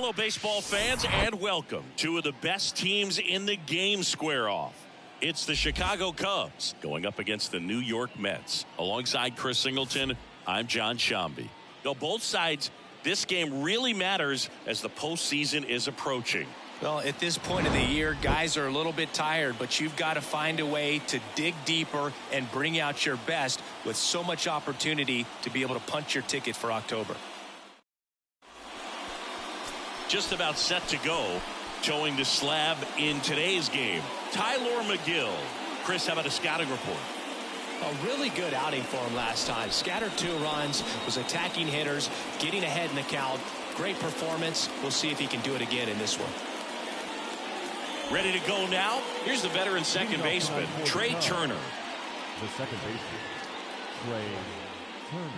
Hello, baseball fans, and welcome. Two of the best teams in the game square off. It's the Chicago Cubs going up against the New York Mets. Alongside Chris Singleton, I'm John Shambi. Though both sides, this game really matters as the postseason is approaching. Well, at this point of the year, guys are a little bit tired, but you've got to find a way to dig deeper and bring out your best with so much opportunity to be able to punch your ticket for October. Just about set to go. Showing the slab in today's game, Tyler McGill. Chris, how about a scouting report? A really good outing for him last time. Scattered 2 runs, was attacking hitters, getting ahead in the count. Great performance. We'll see if he can do it again in this one. Ready to go now? Here's the veteran second baseman, Trey Turner. The second baseman, Trey Turner.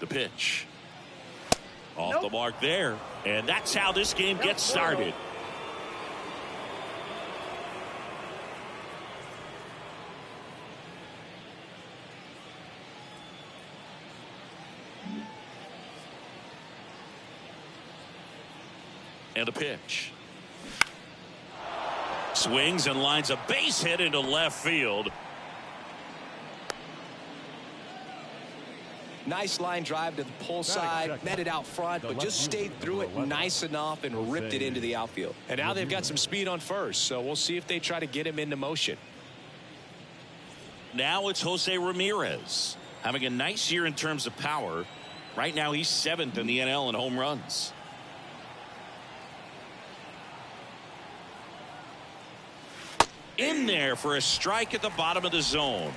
The pitch. Off the mark there. And that's how this game gets started. And a pitch. Swings and lines a base hit into left field. Nice line drive to the pull side, met it out front, but just stayed through it nice enough and ripped it into the outfield. And now they've got some speed on first, so we'll see if they try to get him into motion. Now it's Jose Ramirez, having a nice year in terms of power. Right now he's 7th in the NL in home runs. In there for a strike at the bottom of the zone.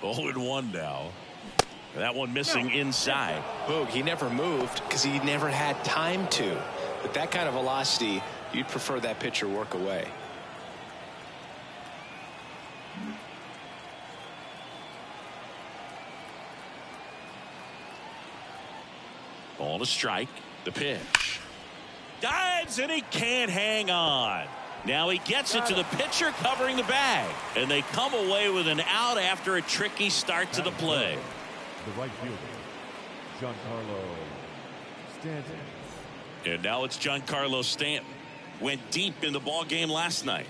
Oh, and 1 now. That one missing inside. Boog, he never moved because he never had time to. With that kind of velocity, you'd prefer that pitcher work away. On a strike. The pitch. Dives and he can't hang on. Now he gets it to the pitcher covering the bag. And they come away with an out after a tricky start to the play. The right fielder, Giancarlo Stanton. And now it's Giancarlo Stanton. Went deep in the ball game last night.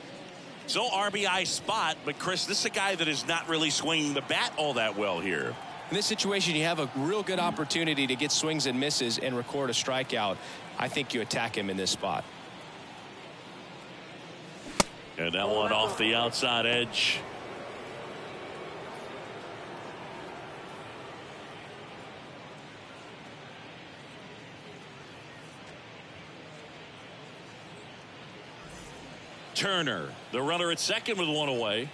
So RBI spot, but Chris, this is a guy that is not really swinging the bat all that well here. In this situation, you have a real good opportunity to get swings and misses and record a strikeout. I think you attack him in this spot. And that one off the outside edge. Turner, the runner at second with 1 away.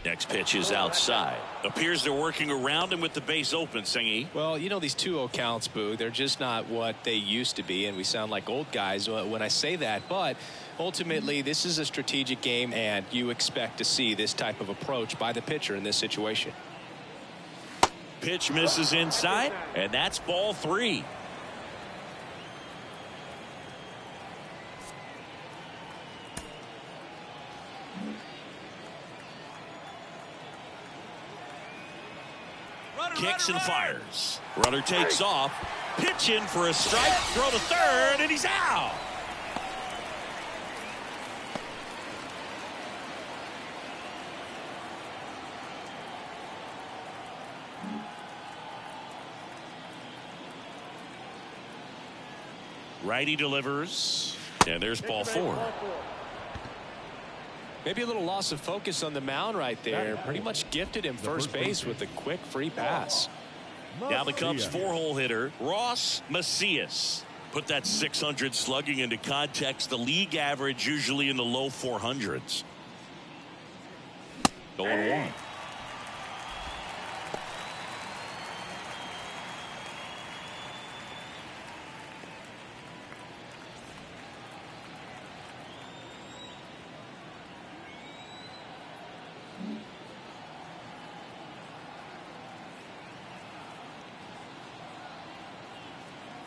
Next pitch is outside. Appears they're working around him with the base open, Singy. Well, you know, these 2-0 counts, Boo, they're just not what they used to be, and we sound like old guys when I say that. But ultimately, this is a strategic game, and you expect to see this type of approach by the pitcher in this situation. Pitch misses inside, and that's ball 3. Kicks and fires. Runner takes off. Pitch in for a strike. Throw to third, and he's out. Righty delivers, and there's ball 4. Maybe a little loss of focus on the mound right there. Pretty much gifted him first base with a quick free pass. Now the Cubs 4-hole hitter, Ross Macias. Put that 600 slugging into context. The league average usually in the low 400s. 0-1.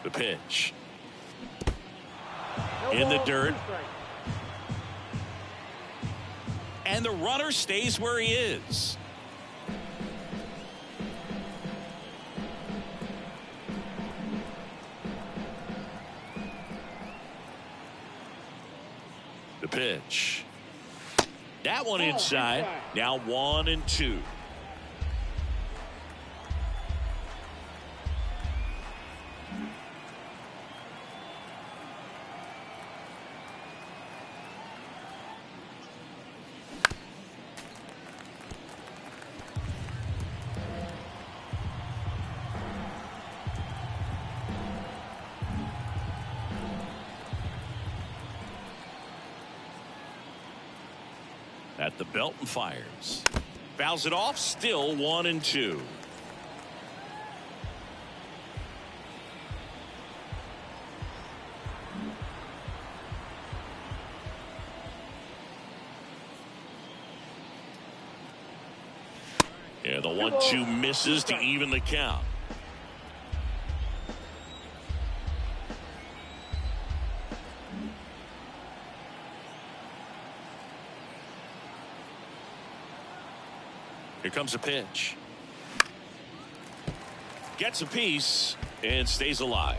The pitch. In the dirt. And the runner stays where he is. The pitch. That one inside. Now 1-2. At the belt and fires. Fouls it off. Still 1-2. Yeah, the 1-2 misses to even the count. Here comes a pitch. Gets a piece and stays alive.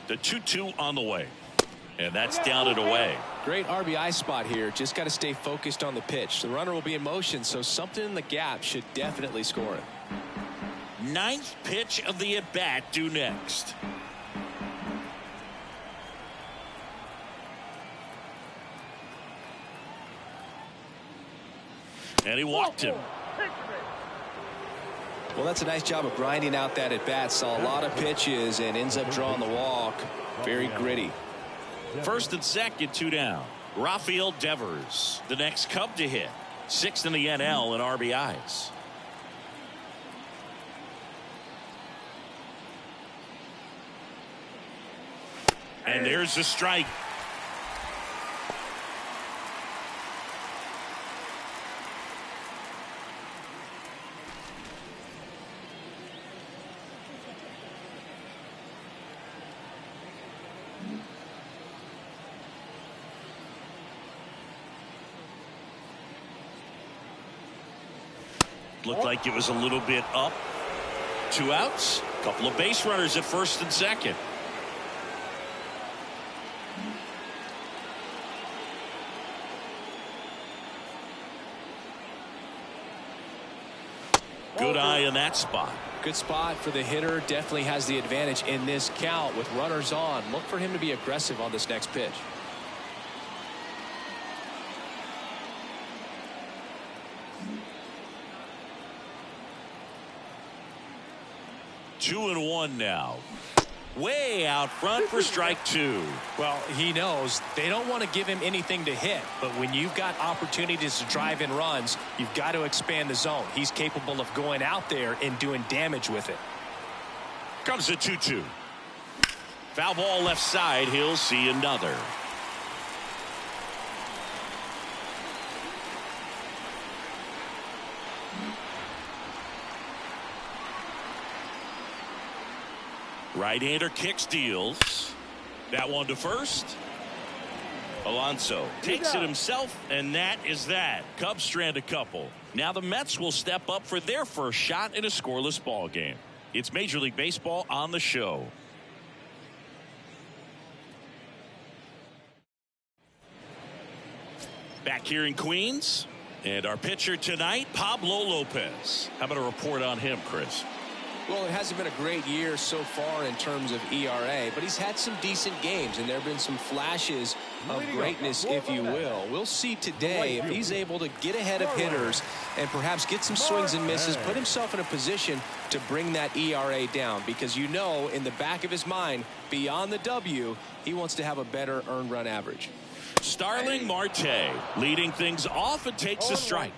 The 2-2 on the way. And that's down and away. Great RBI spot here. Just got to stay focused on the pitch. The runner will be in motion, so something in the gap should definitely score it. Ninth pitch of the at-bat due next. And he walked him. Well, that's a nice job of grinding out that at-bat. Saw a lot of pitches and ends up drawing the walk. Very gritty. First and second, 2 down. Rafael Devers, the next Cub to hit. 6th in the NL in RBIs. And there's the strike. Looked like it was a little bit up. 2 outs. Couple of base runners at first and second. Good eye in that spot. Good spot for the hitter. Definitely has the advantage in this count with runners on. Look for him to be aggressive on this next pitch. Two and one now. Way out front for strike 2. Well, he knows they don't want to give him anything to hit, but when you've got opportunities to drive in runs, you've got to expand the zone. He's capable of going out there and doing damage with it. Comes the 2-2. Foul ball left side. He'll see another. Right-hander kicks, deals. That one to first. Alonso takes it himself, and that is that. Cubs strand a couple. Now the Mets will step up for their first shot in a scoreless ball game. It's Major League Baseball on the show. Back here in Queens, and our pitcher tonight, Pablo Lopez. How about a report on him, Chris? Well, it hasn't been a great year so far in terms of ERA, but he's had some decent games, and there have been some flashes of greatness, if you will. We'll see today if he's able to get ahead of hitters and perhaps get some swings and misses, put himself in a position to bring that ERA down, because you know in the back of his mind, beyond the W, he wants to have a better earned run average. Starling Marte leading things off and takes a strike.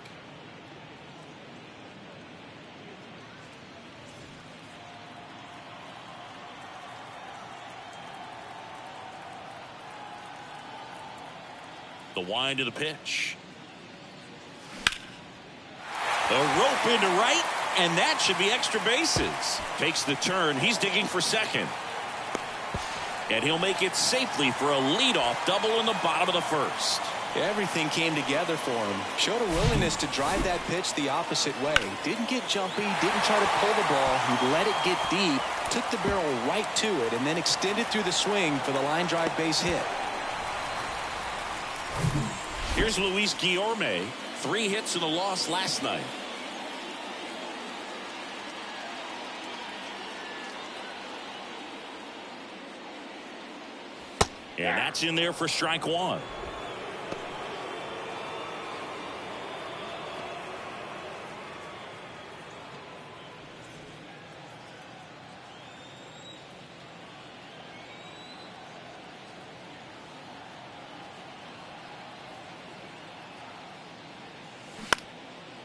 The wind of the pitch. A rope into right, and that should be extra bases. Takes the turn. He's digging for second. And he'll make it safely for a leadoff double in the bottom of the first. Everything came together for him. Showed a willingness to drive that pitch the opposite way. Didn't get jumpy, didn't try to pull the ball. He let it get deep, took the barrel right to it, and then extended through the swing for the line drive base hit. Here's Luis Guillorme. 3 hits and a loss last night. And that's in there for strike 1.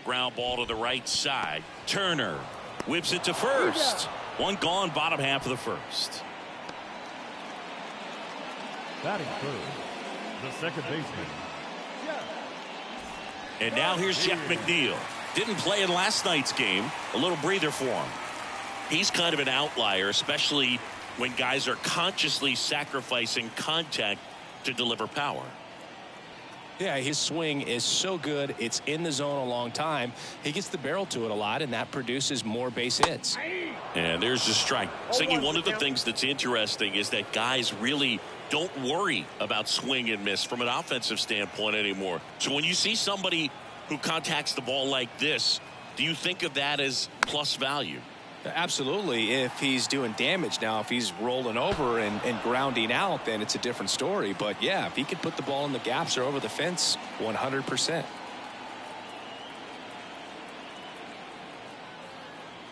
Ground ball to the right side. Turner whips it to first. One gone, bottom half of the first. Batting third, the second baseman. And now here's Jeff McNeil. Didn't play in last night's game. A little breather for him. He's kind of an outlier, especially when guys are consciously sacrificing contact to deliver power. Yeah, his swing is so good. It's in the zone a long time. He gets the barrel to it a lot, and that produces more base hits. And there's the strike. Siggy, one of the things that's interesting is that guys really don't worry about swing and miss from an offensive standpoint anymore. So when you see somebody who contacts the ball like this, do you think of that as plus value? Absolutely. If he's doing damage now, if he's rolling over and grounding out, then it's a different story. But yeah, if he can put the ball in the gaps or over the fence, 100%.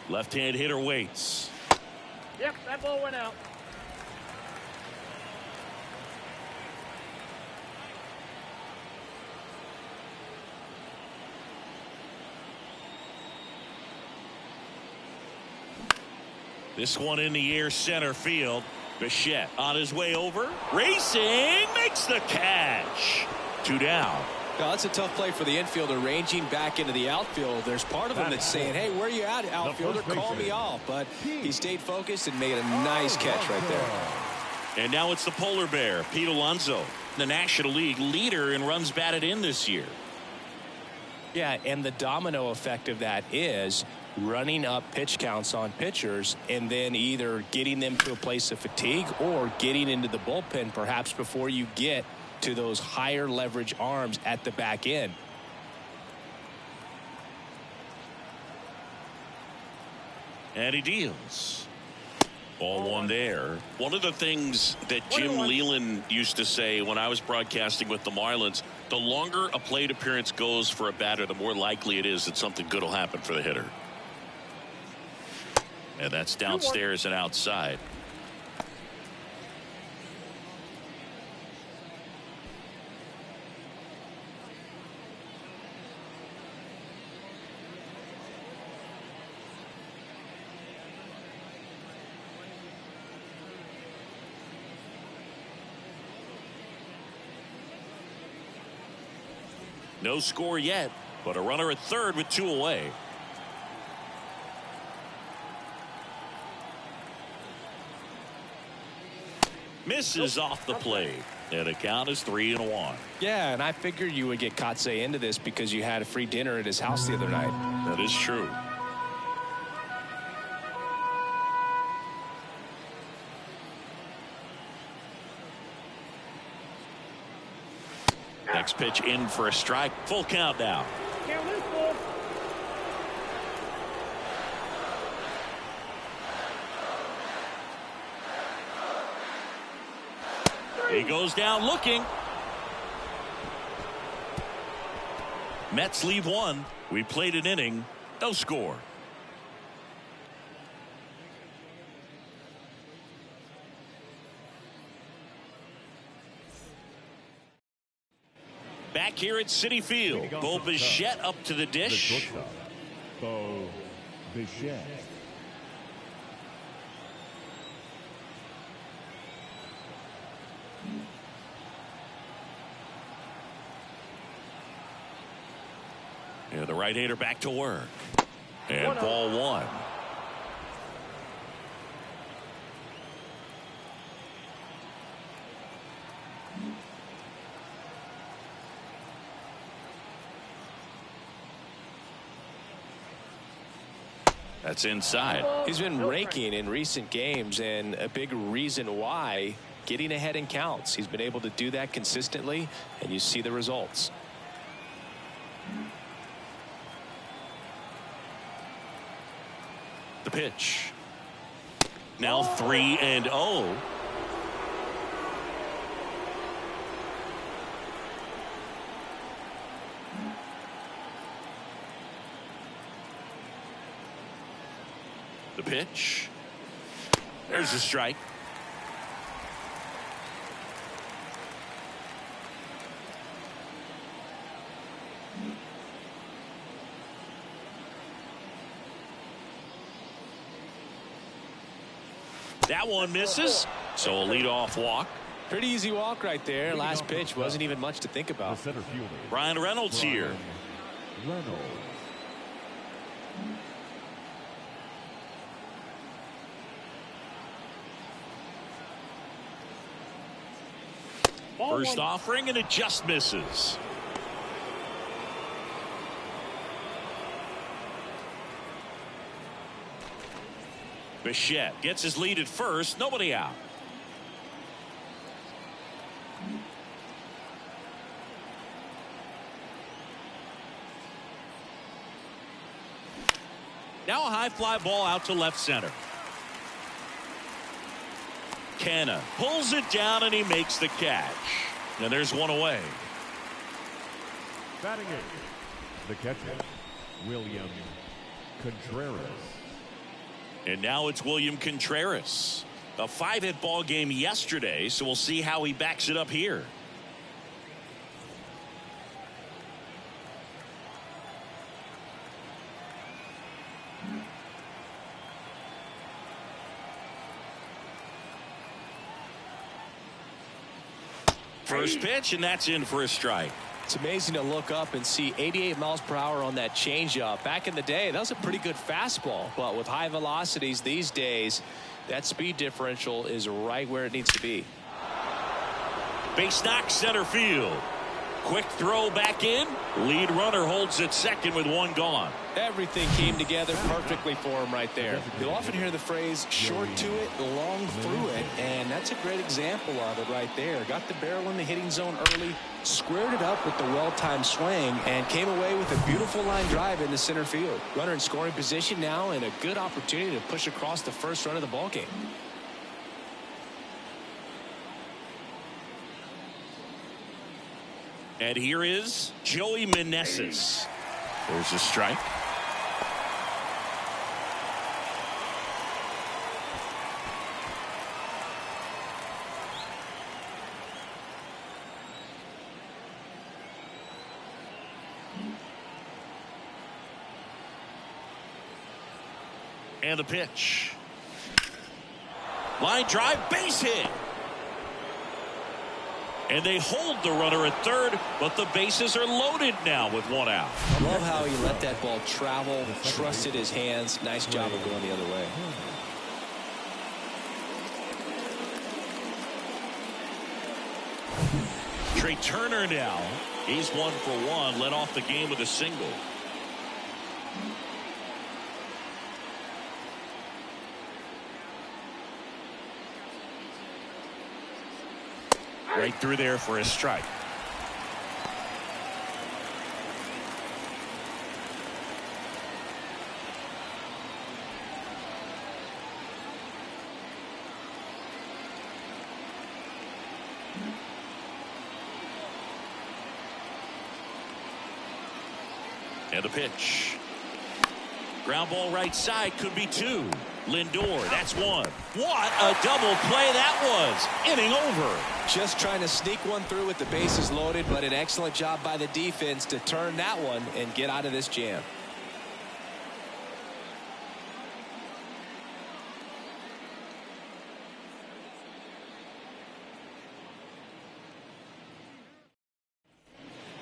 Left-hand hitter waits. Yep, that ball went out. This one in the air, center field. Bichette on his way over. Racing, makes the catch. 2 down. Now, that's a tough play for the infielder, ranging back into the outfield. There's part of him that's saying, hey, where are you at, outfielder? Call me off. But he stayed focused and made a nice catch right there. And now it's the polar bear, Pete Alonso, the National League leader in runs batted in this year. Yeah, and the domino effect of that is running up pitch counts on pitchers and then either getting them to a place of fatigue or getting into the bullpen perhaps before you get to those higher leverage arms at the back end. And he deals. Ball one there. One of the things that Jim Leyland used to say when I was broadcasting with the Marlins, the longer a plate appearance goes for a batter, the more likely it is that something good will happen for the hitter. And that's downstairs and outside. No score yet, but a runner at third with 2 away. Misses off the plate, and the count is 3-1. Yeah, and I figured you would get Kotsay into this because you had a free dinner at his house the other night. That is true. Next pitch in for a strike. Full count now. Can't lose, ball. He goes down looking. Mets leave 1. We played an inning. No score. Back here at Citi Field, Bo Bichette up to the dish. Bo Bichette. And the right-hander back to work. And ball one. That's inside. He's been raking in recent games, and a big reason why, getting ahead in counts. He's been able to do that consistently, and you see the results. The pitch. Now 3-0. The pitch. There's a strike. That one misses. So a leadoff walk. Pretty easy walk right there. Last pitch wasn't even much to think about. The center fielder, Ryan Reynolds here. Reynolds. First offering, and it just misses. Bichette gets his lead at first. Nobody out. Now a high fly ball out to left center. Canna pulls it down and he makes the catch. And there's one away. Batting eighth, the catcher, William Contreras. And now it's William Contreras. A 5-hit ball game yesterday, so we'll see how he backs it up here. First pitch, and that's in for a strike. It's amazing to look up and see 88 miles per hour on that changeup. Back in the day, that was a pretty good fastball. But with high velocities these days, that speed differential is right where it needs to be. Base knock center field. Quick throw back in. Lead runner holds at second with one gone. Everything came together perfectly for him right there. You'll often hear the phrase short to it, long through it, and that's a great example of it right there. Got the barrel in the hitting zone early, squared it up with the well-timed swing, and came away with a beautiful line drive into center field. Runner in scoring position now, and a good opportunity to push across the first run of the ballgame. And here is Joey Meneses. There's a strike. And the pitch. Line drive, base hit. And they hold the runner at third, but the bases are loaded now with one out. Love how he let that ball travel, trusted his hands. Nice job of going the other way. Trey Turner now. He's 1 for 1, led off the game with a single. Right through there for a strike. And the pitch. Ground ball right side, could be two. Lindor, that's one. What a double play that was. Inning over. Just trying to sneak one through with the bases loaded, but an excellent job by the defense to turn that one and get out of this jam.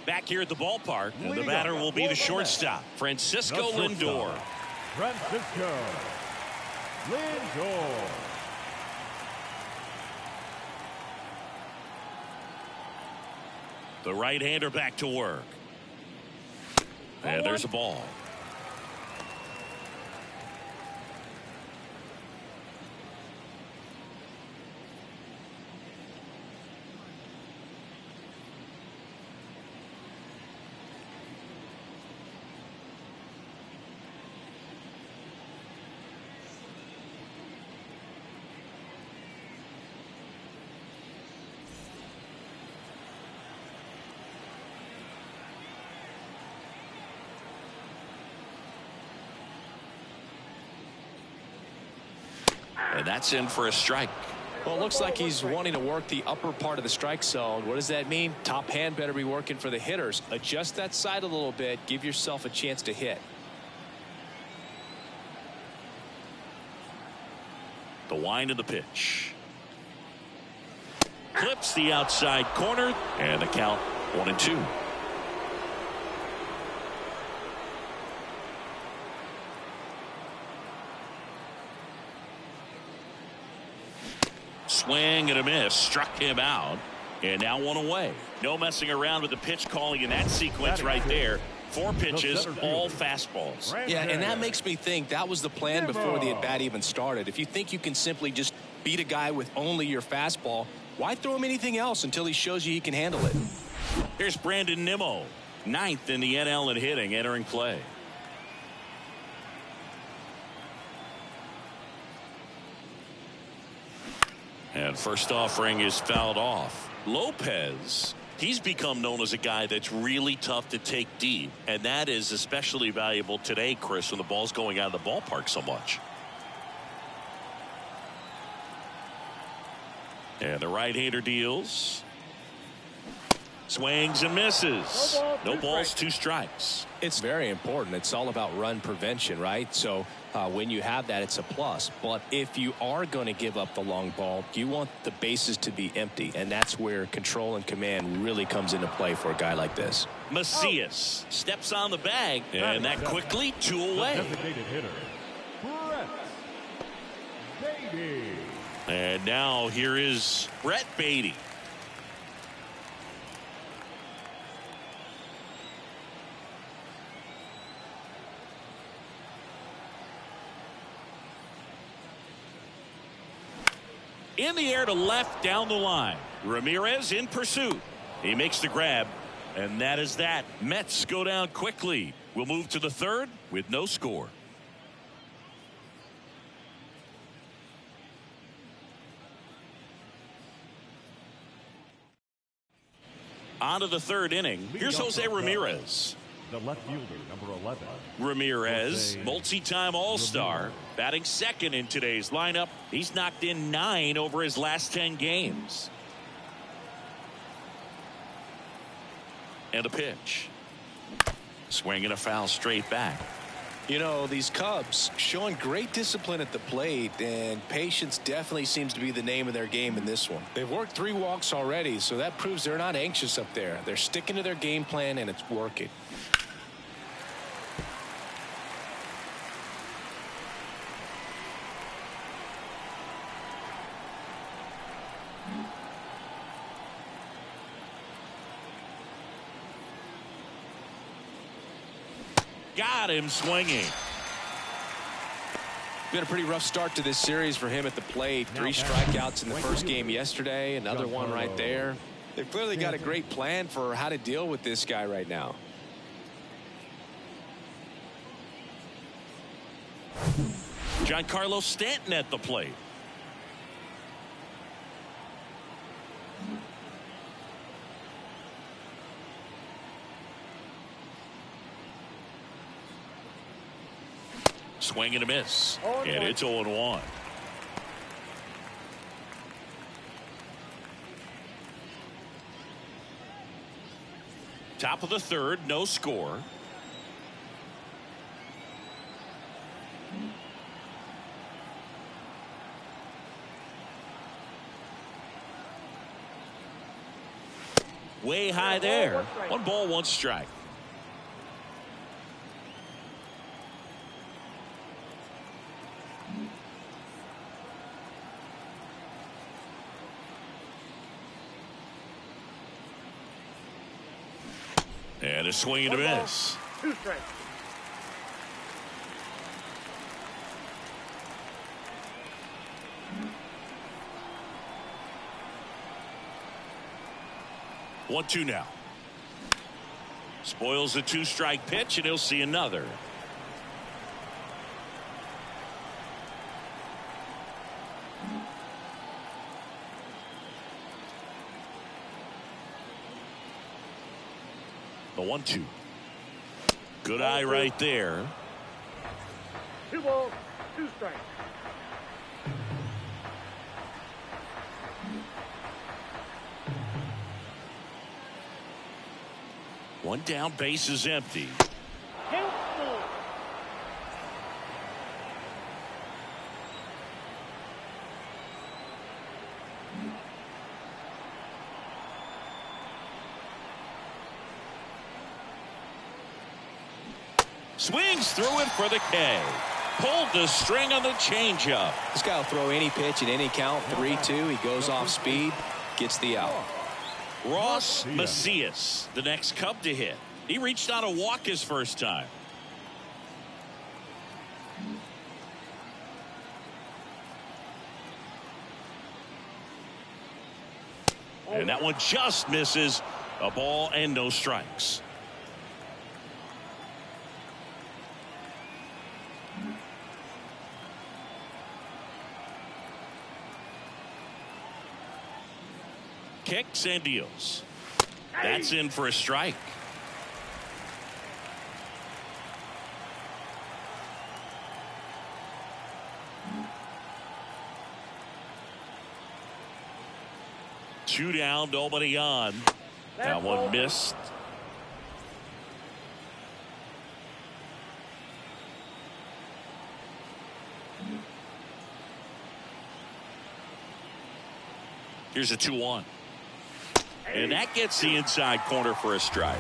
Back here at the ballpark. And the batter will be the shortstop, Francisco Lindor. Francisco Lindor. The right-hander back to work. And there's a ball. And that's in for a strike. Well, it looks like he's wanting to work the upper part of the strike zone. What does that mean? Top hand better be working for the hitters. Adjust that side a little bit. Give yourself a chance to hit. The wind of the pitch. Clips the outside corner. And the count 1-2. Swing and a miss. Struck him out. And now one away. No messing around with the pitch calling in that sequence right there. 4 pitches, all fastballs. Yeah, and that makes me think that was the plan before the at-bat even started. If you think you can simply just beat a guy with only your fastball, why throw him anything else until he shows you he can handle it? Here's Brandon Nimmo, 9th in the NL in hitting, entering play. And first offering is fouled off. Lopez, he's become known as a guy that's really tough to take deep. And that is especially valuable today, Chris, when the ball's going out of the ballpark so much. And the right-hander deals. Swings and misses. No balls, 2 strikes. It's very important. It's all about run prevention, right? So when you have that, it's a plus. But if you are going to give up the long ball, you want the bases to be empty. And that's where control and command really comes into play for a guy like this. Macias steps on the bag. And that quickly 2 away. Designated hitter, Brett Beatty. And now here is Brett Beatty. In the air to left down the line. Ramirez in pursuit. He makes the grab. And that is that. Mets go down quickly. We'll move to the 3rd with no score. On to the 3rd inning. Here's Jose Ramirez. The left fielder, number 11. Ramirez, multi-time All-Star, batting 2nd in today's lineup. He's knocked in 9 over his last 10 games. And a pitch. Swinging a foul straight back. You know, these Cubs showing great discipline at the plate, and patience definitely seems to be the name of their game in this one. They've worked 3 walks already, so that proves they're not anxious up there. They're sticking to their game plan, and it's working. Got him swinging. Been a pretty rough start to this series for him at the plate. 3 strikeouts in the first game yesterday. Another one right there. They've clearly got a great plan for how to deal with this guy right now. Giancarlo Stanton at the plate. Swing and a miss. And it's 0-1. Top of the 3rd, no score. Way high there. 1 ball, 1 strike. And a swing and a miss. 2 strikes. One, 2 now. Spoils the 2-strike pitch, and he'll see another. The 1-2. Good eye right there. 2 balls, 2 strikes. One down, base is empty. Count 4. Swings through it for the K. Pulled the string on the changeup. This guy will throw any pitch at any count. 3-2. He goes off speed, gets the out. Ross Macias, the next Cub to hit. He reached on a walk his first time. And that one just misses. A ball and no strikes. Kicks and deals. That's in for a strike. Two down, nobody on. That one missed. Here's a 2-1. And that gets the inside corner for a strike.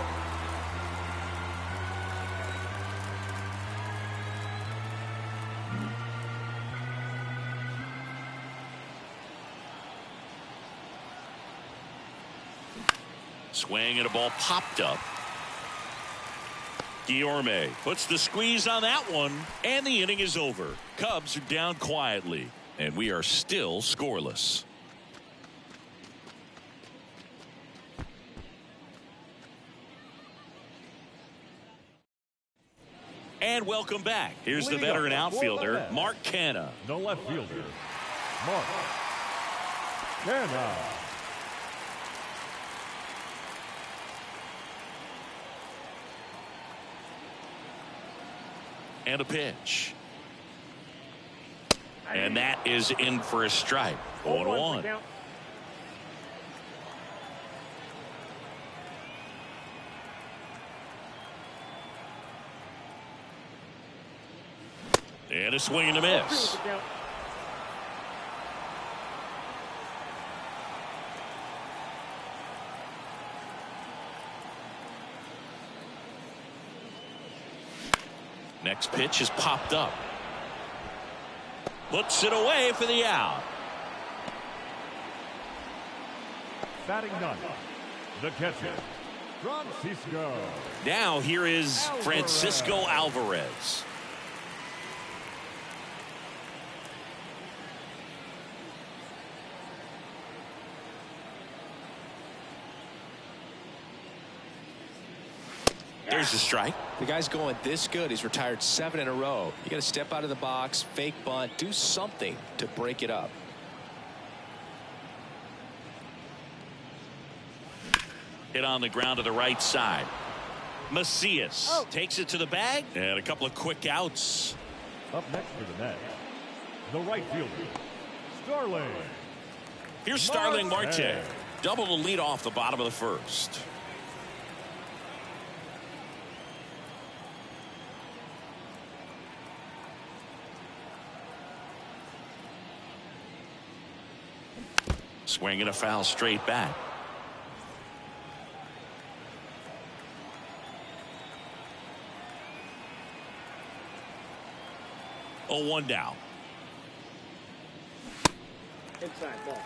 Swing and a ball popped up. Guillorme puts the squeeze on that one, and the inning is over. Cubs are down quietly, and we are still scoreless. And welcome back. Here's the veteran outfielder, Mark Canha. The left fielder, Mark Canha. And a pitch. And that is in for a strike. 0-1. And a swing and a miss. Next pitch is popped up. Puts it away for the out. Batting ninth, the catcher, Francisco. Now here is Francisco Alvarez. There's the strike. The guy's going this good. He's retired 7 in a row. You got to step out of the box, fake bunt, do something to break it up. Hit on the ground to the right side. Macias takes it to the bag, and a couple of quick outs. Up next for the Mets, the right fielder, Starling. Here's Starling Marte. Double the lead off the bottom of the first. Swinging a foul straight back. 0-1 down. Inside ball.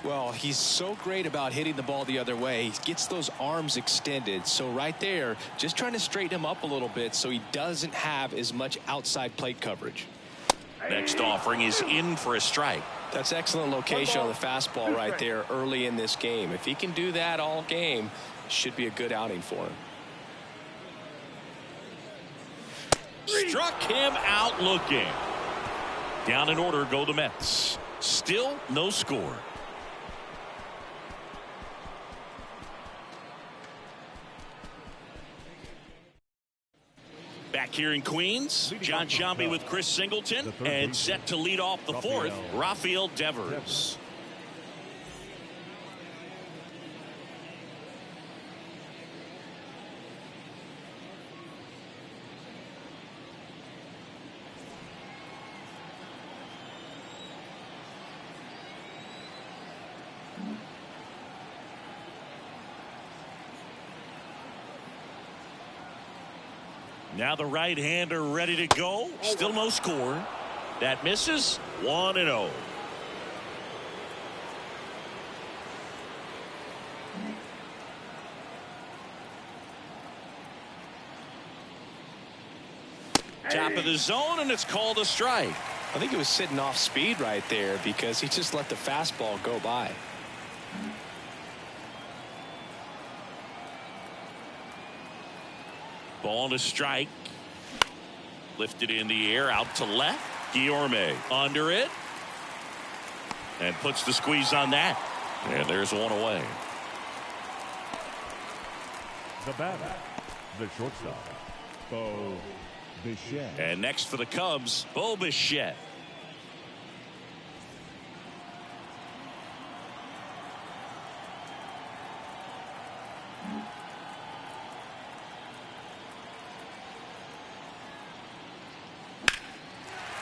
Well, he's so great about hitting the ball the other way. He gets those arms extended. So right there, just trying to straighten him up a little bit so he doesn't have as much outside plate coverage. Next offering is in for a strike. That's excellent location on the fastball right there early in this game. If he can do that all game, should be a good outing for him. Struck him out looking. Down in order go the Mets. Still no score. Back here in Queens, John Sciambi with Chris Singleton, and set to lead off the fourth, Rafael Devers. Now the right-hander ready to go. Still no score. That misses. 1-0. Top of the zone, and it's called a strike. I think it was sitting off speed right there because he just let the fastball go by. Ball to strike. Lifted in the air out to left. Guillorme under it. And puts the squeeze on that. And there's one away. The batter, the shortstop, Bo Bichette. And next for the Cubs, Bo Bichette.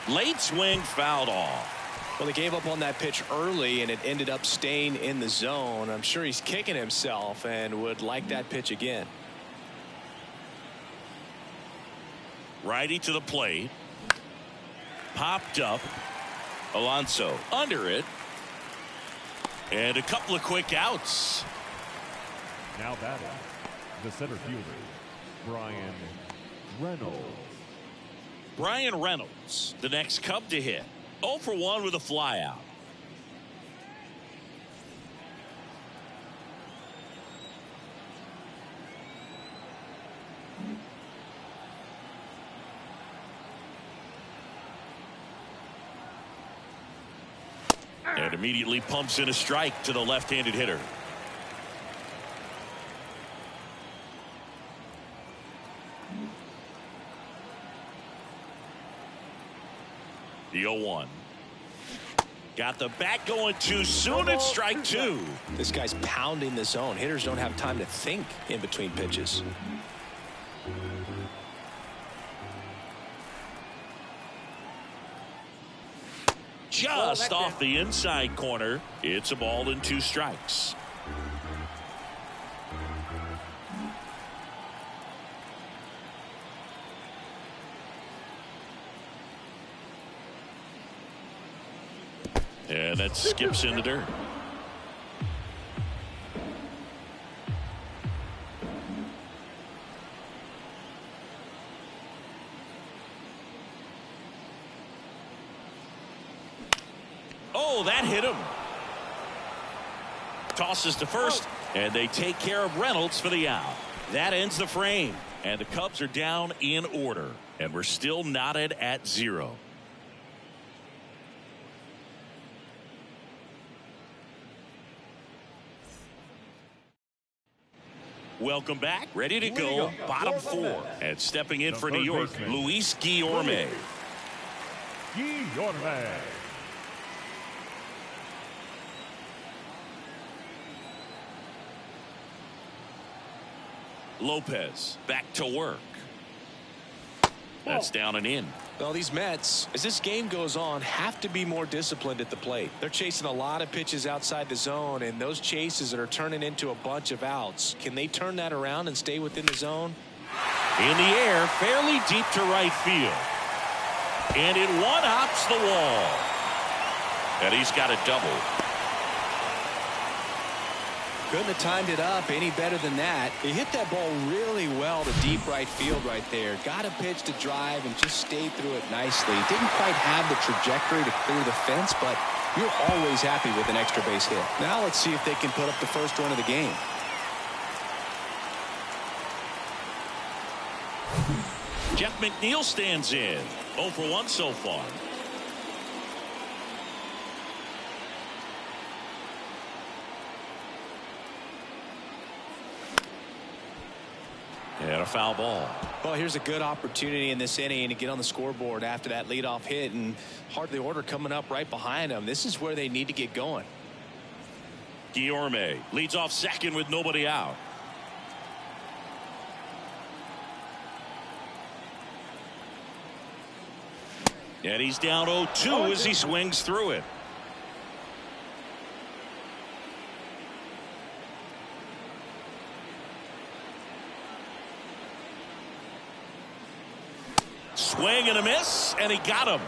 Late swing fouled off. Well, they gave up on that pitch early, and it ended up staying in the zone. I'm sure he's kicking himself and would like that pitch again. Righty to the plate. Popped up. Alonso under it. And a couple of quick outs. Now batting, the center fielder, Brian Reynolds. Brian Reynolds, the next Cub to hit. 0 for 1 with a flyout. And immediately pumps in a strike to the left-handed hitter. The 0-1. Got the bat going too soon. It's strike two. This guy's pounding the zone. Hitters don't have time to think in between pitches. Just off the inside corner. It's a ball and 2 strikes. And that skips in the dirt. Oh, that hit him. Tosses to first, and they take care of Reynolds for the out. That ends the frame, and the Cubs are down in order, and we're still knotted at 0. Welcome back. Ready to go. Bottom 4. And stepping in for New York, Luis Guillorme. Guillorme. Lopez back to work. That's down and in. Well, these Mets, as this game goes on, have to be more disciplined at the plate. They're chasing a lot of pitches outside the zone, and those chases that are turning into a bunch of outs. Can they turn that around and stay within the zone? In the air, fairly deep to right field. And it one-hops the wall. And he's got a double. Couldn't have timed it up any better than that. He hit that ball really well to deep right field right there. Got a pitch to drive and just stayed through it nicely. Didn't quite have the trajectory to clear the fence, but you're always happy with an extra base hit. Now let's see if they can put up the first run of the game. Jeff McNeil stands in. 0 for 1 so far. And a foul ball. Well, here's a good opportunity in this inning to get on the scoreboard after that leadoff hit, and hard the order coming up right behind them. This is where they need to get going. Guillorme leads off second with nobody out. And he's down 0-2 as he swings through it. Swing and a miss, and he got him.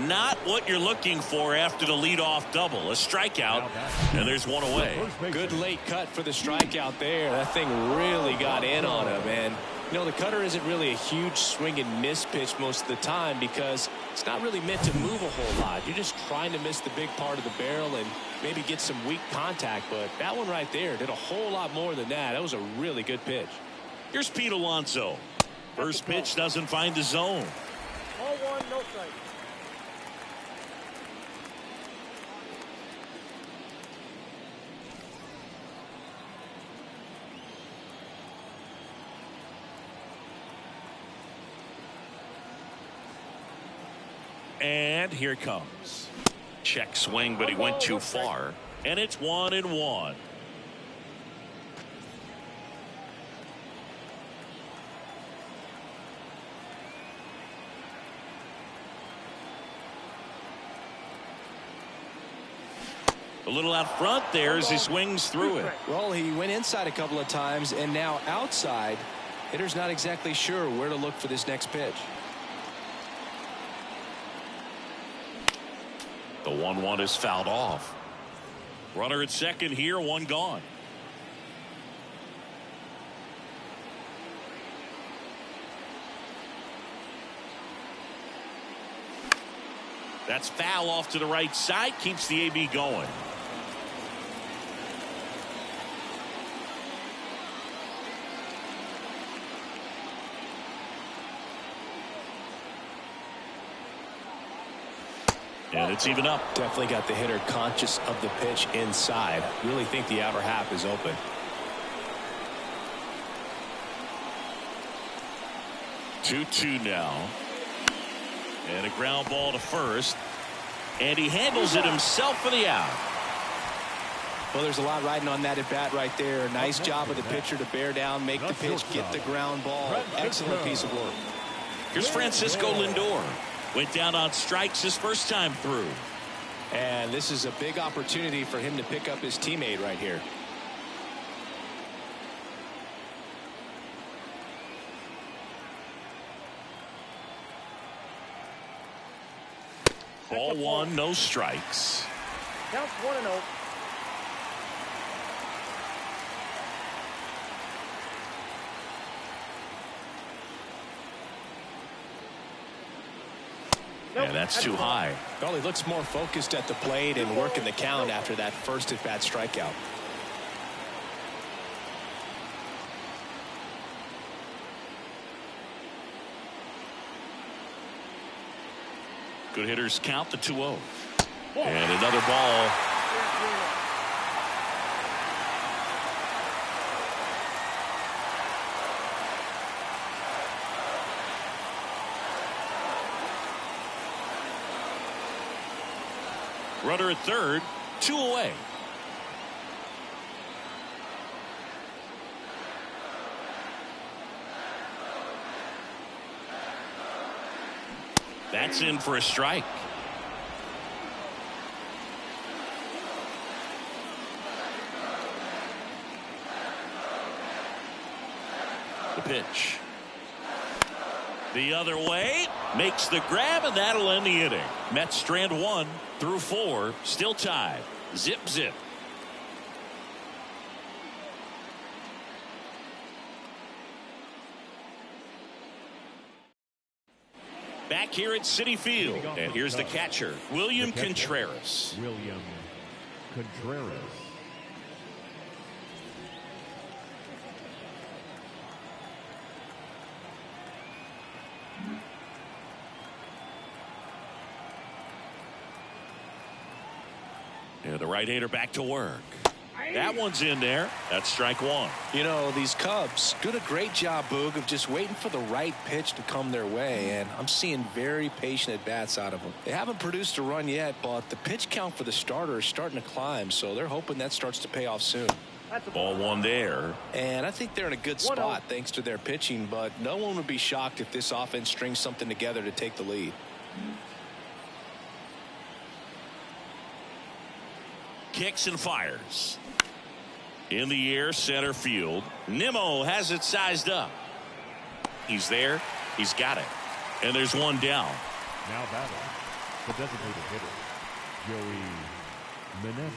Not what you're looking for after the leadoff double. A strikeout, and there's one away. Good late cut for the strikeout there. That thing really got in on him. And, you know, the cutter isn't really a huge swing and miss pitch most of the time because it's not really meant to move a whole lot. You're just trying to miss the big part of the barrel and maybe get some weak contact. But that one right there did a whole lot more than that. That was a really good pitch. Here's Pete Alonso. First pitch doesn't find the zone. 0-1, no strike. And here it comes. Check swing, but he went too far. And it's 1-1. A little out front there as he swings through it. Well, he went inside a couple of times, and now outside. Hitter's not exactly sure where to look for this next pitch. The 1-1 is fouled off. Runner at second here, one gone. That's foul off to the right side, keeps the AB going. And it's even up. Definitely got the hitter conscious of the pitch inside. Really think the outer half is open. Two now. And a ground ball to first. And he handles it himself for the out. Well, there's a lot riding on that at bat right there. Nice job of the pitcher to bear down, make the pitch, get the ground ball. Excellent piece of work. Here's Francisco Lindor. Went down on strikes his first time through. And this is a big opportunity for him to pick up his teammate right here. Ball one, no strikes. Counts 1-0. And that's too high. Well, he looks more focused at the plate and working the count after that first at-bat strikeout. Good hitters count the 2-0. And another ball. Runner at third, 2 away. That's in for a strike. The pitch. The other way, makes the grab, and that'll end the inning. Mets strand 1 through 4, still tied. Zip, zip. Back here at Citi Field, and here's the catcher, William Contreras. William Contreras. And the right-hander back to work. That one's in there. That's strike 1. You know, these Cubs did a great job, Boog, of just waiting for the right pitch to come their way, and I'm seeing very patient at-bats out of them. They haven't produced a run yet, but the pitch count for the starter is starting to climb, so they're hoping that starts to pay off soon. Ball 1 there. And I think they're in a good spot thanks to their pitching, but no one would be shocked if this offense strings something together to take the lead. Kicks and fires. In the air, center field. Nimmo has it sized up. He's there. He's got it. And there's one down. Now batting, the designated hitter,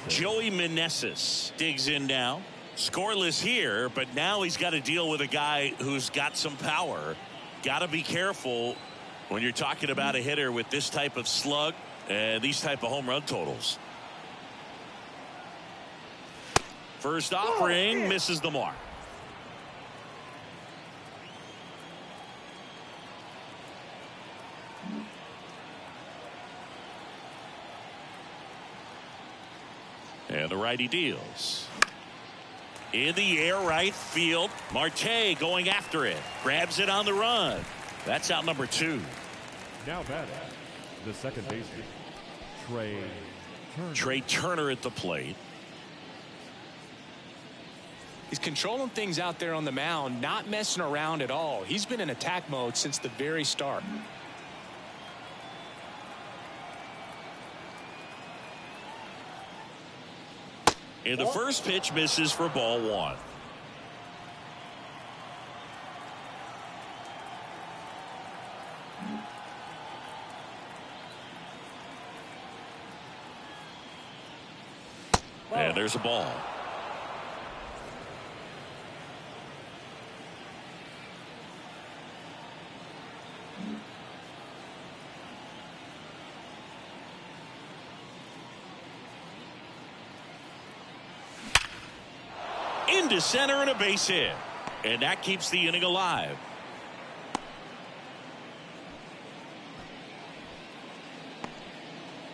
Joey Meneses digs in now. Scoreless here, but now he's got to deal with a guy who's got some power. Got to be careful when you're talking about a hitter with this type of slug and these type of home run totals. First offering misses the mark. And the righty deals. In the air, right field. Marte going after it. Grabs it on the run. That's out number 2. Now batting, the second baseman, Trey Turner at the plate. He's controlling things out there on the mound, not messing around at all. He's been in attack mode since the very start. And the first pitch misses for ball 1. And there's a ball. Into center and a base hit. And that keeps the inning alive.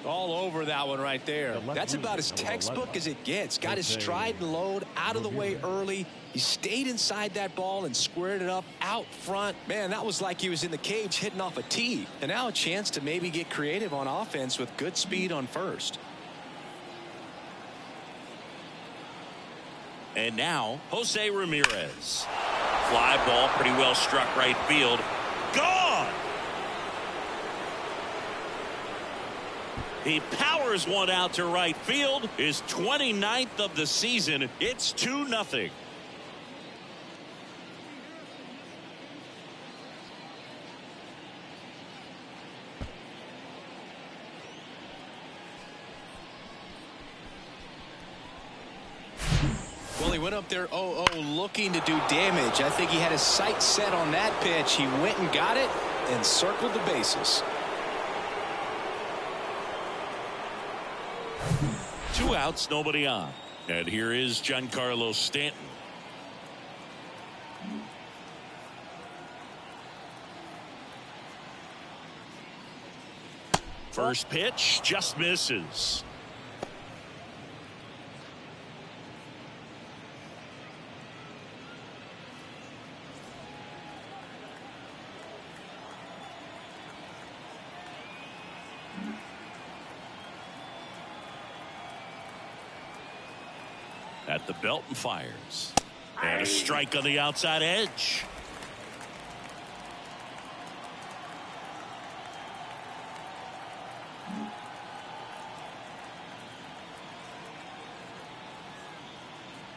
All over that one right there. That's about as textbook as it gets. Got his stride and load out of the way early. He stayed inside that ball and squared it up out front. Man, that was like he was in the cage hitting off a tee. And now a chance to maybe get creative on offense with good speed on first. And now, Jose Ramirez. Fly ball, pretty well struck right field. Gone! He powers one out to right field. His 29th of the season. It's 2-0. Well, he went up there 0-0 looking to do damage. I think he had his sights set on that pitch. He went and got it and circled the bases. 2 outs, nobody on. And here is Giancarlo Stanton. First pitch just misses. At the belt and fires. And a strike on the outside edge.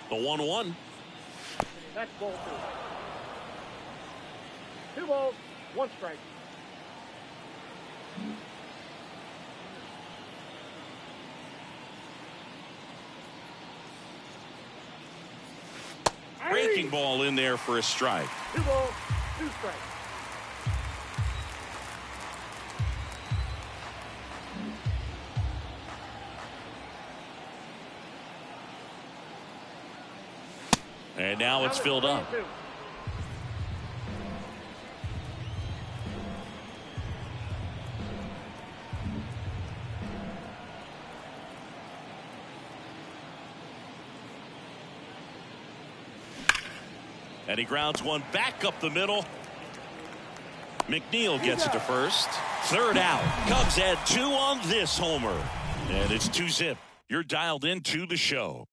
The 1-1. That's ball 2. 2 balls. one strike. Breaking ball in there for a strike. 2 balls, 2 strikes. And now it's filled up. 2. And he grounds one back up the middle. McNeil gets it to first. Third out. Cubs add 2 on this homer. And it's 2-zip. You're dialed into the show.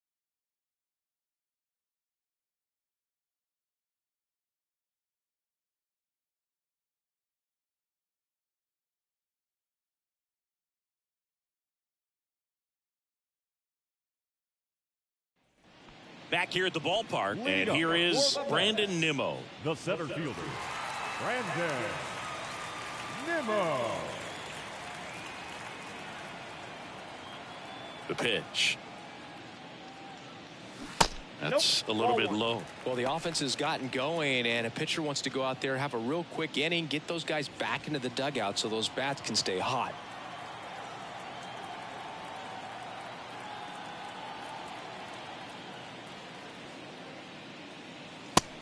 Back here at the ballpark, and here is Brandon Nimmo. The center fielder, Brandon Nimmo. The pitch. That's a little bit low. Well, the offense has gotten going, and a pitcher wants to go out there, have a real quick inning, get those guys back into the dugout so those bats can stay hot.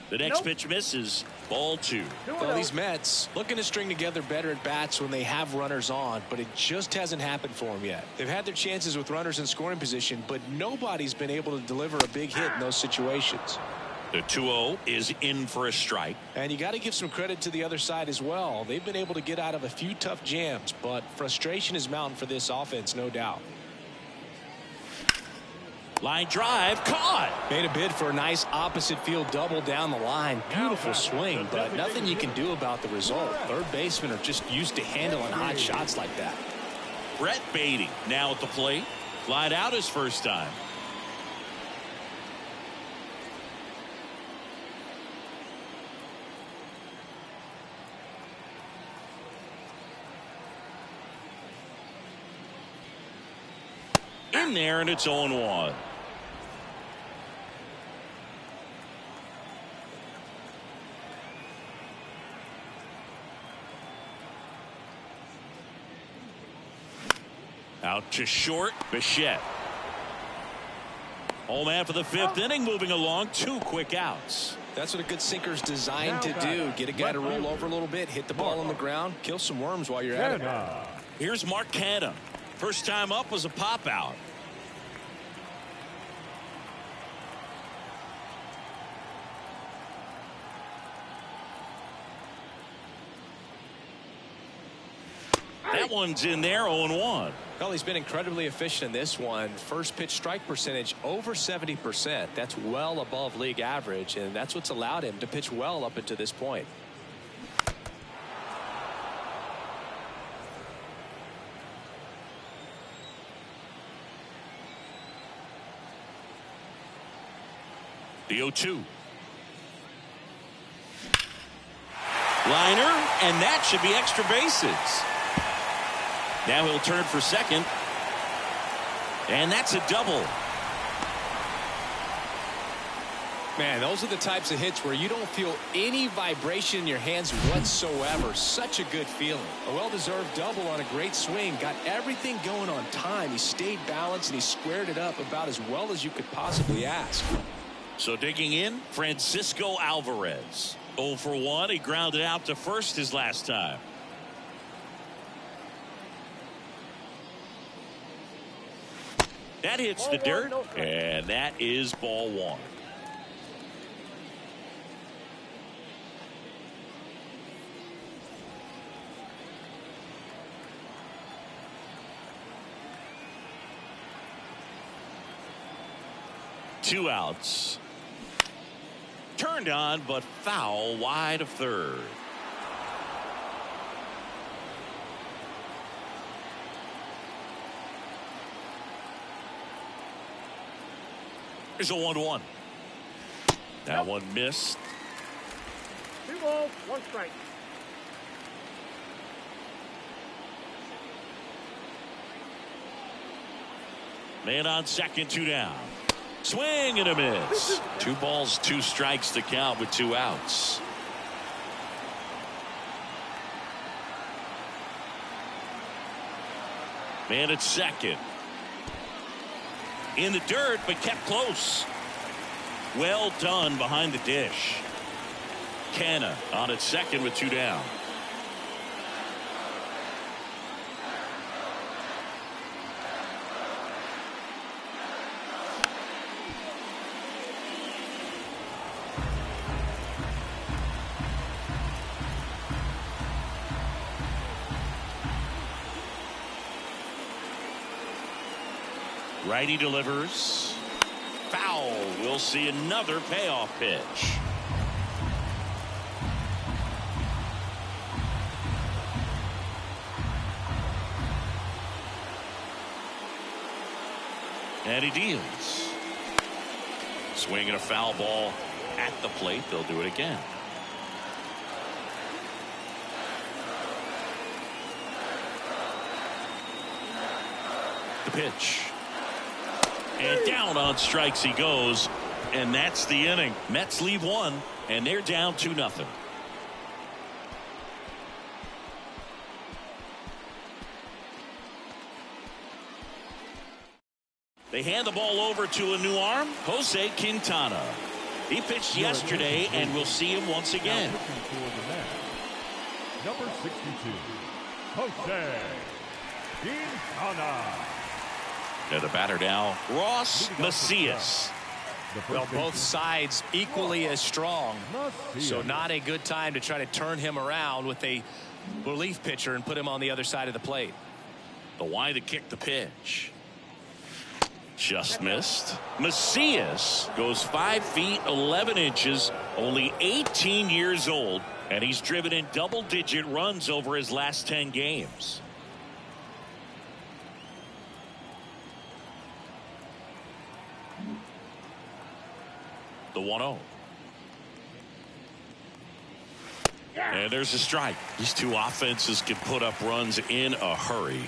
The next pitch misses. Ball 2. Well, these Mets looking to string together better at bats when they have runners on, but it just hasn't happened for them yet. They've had their chances with runners in scoring position, but nobody's been able to deliver a big hit in those situations. The 2-0 is in for a strike. And you got to give some credit to the other side as well. They've been able to get out of a few tough jams, but frustration is mounting for this offense, no doubt. Line drive, caught. Made a bid for a nice opposite field double down the line. Beautiful swing, but nothing you can do about the result. Third basemen are just used to handling hot shots like that. Brett Beatty now at the plate. Flied out his first time. In there, and it's 0-1. Out to short, Bichette. Home man for the 5th inning, moving along. 2 quick outs. That's what a good sinker's designed to do. Get a guy to roll over a little bit, hit the ball on the ground, kill some worms while you're at it. Here's Mark Canha. First time up was a pop out. That one's in there, 0-1. Well, he's been incredibly efficient in this one. First pitch strike percentage over 70%. That's well above league average, and that's what's allowed him to pitch well up until this point. The 0-2. Liner, and that should be extra bases. Now he'll turn for second. And that's a double. Man, those are the types of hits where you don't feel any vibration in your hands whatsoever. Such a good feeling. A well-deserved double on a great swing. Got everything going on time. He stayed balanced and he squared it up about as well as you could possibly ask. So digging in, Francisco Alvarez. 0 for 1. He grounded out to first his last time. That hits the dirt, and that is ball 1. Two outs. Turned on, but foul wide of third. Here's a 1-1. That one missed. 2 balls, 1 strike. Man on second, 2 down. Swing and a miss. 2 balls, 2 strikes to count with 2 outs. Man at second. In the dirt, but kept close. Well done behind the dish. Canna on at second with 2 down. Righty delivers. Foul. We'll see another payoff pitch. And he deals. Swinging a foul ball at the plate. They'll do it again. The pitch. And down on strikes he goes. And that's the inning. Mets leave 1, and they're down 2-0. They hand the ball over to a new arm, Jose Quintana. He pitched yesterday, and we'll see him once again. Number 62, Jose Quintana. And the batter now, Ross Macias. Well, both sides equally as strong. So not a good time to try to turn him around with a relief pitcher and put him on the other side of the plate. The wide to kick the pitch. Just missed. Macias goes 5 feet 11 inches, only 18 years old, and he's driven in double-digit runs over his last 10 games. The 1-0. And there's a strike. These two offenses can put up runs in a hurry.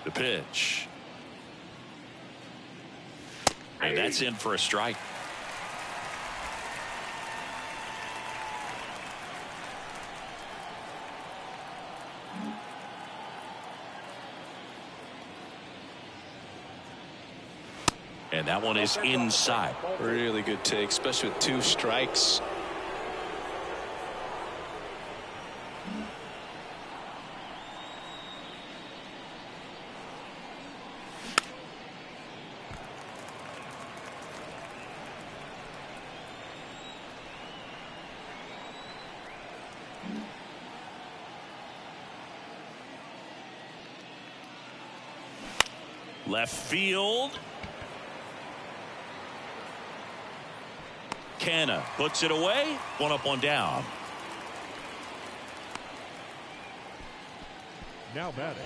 The pitch. And that's in for a strike. And that one is inside. Really good take, especially with 2 strikes. Left field. Canna puts it away. 1 up, 1 down. Now batting,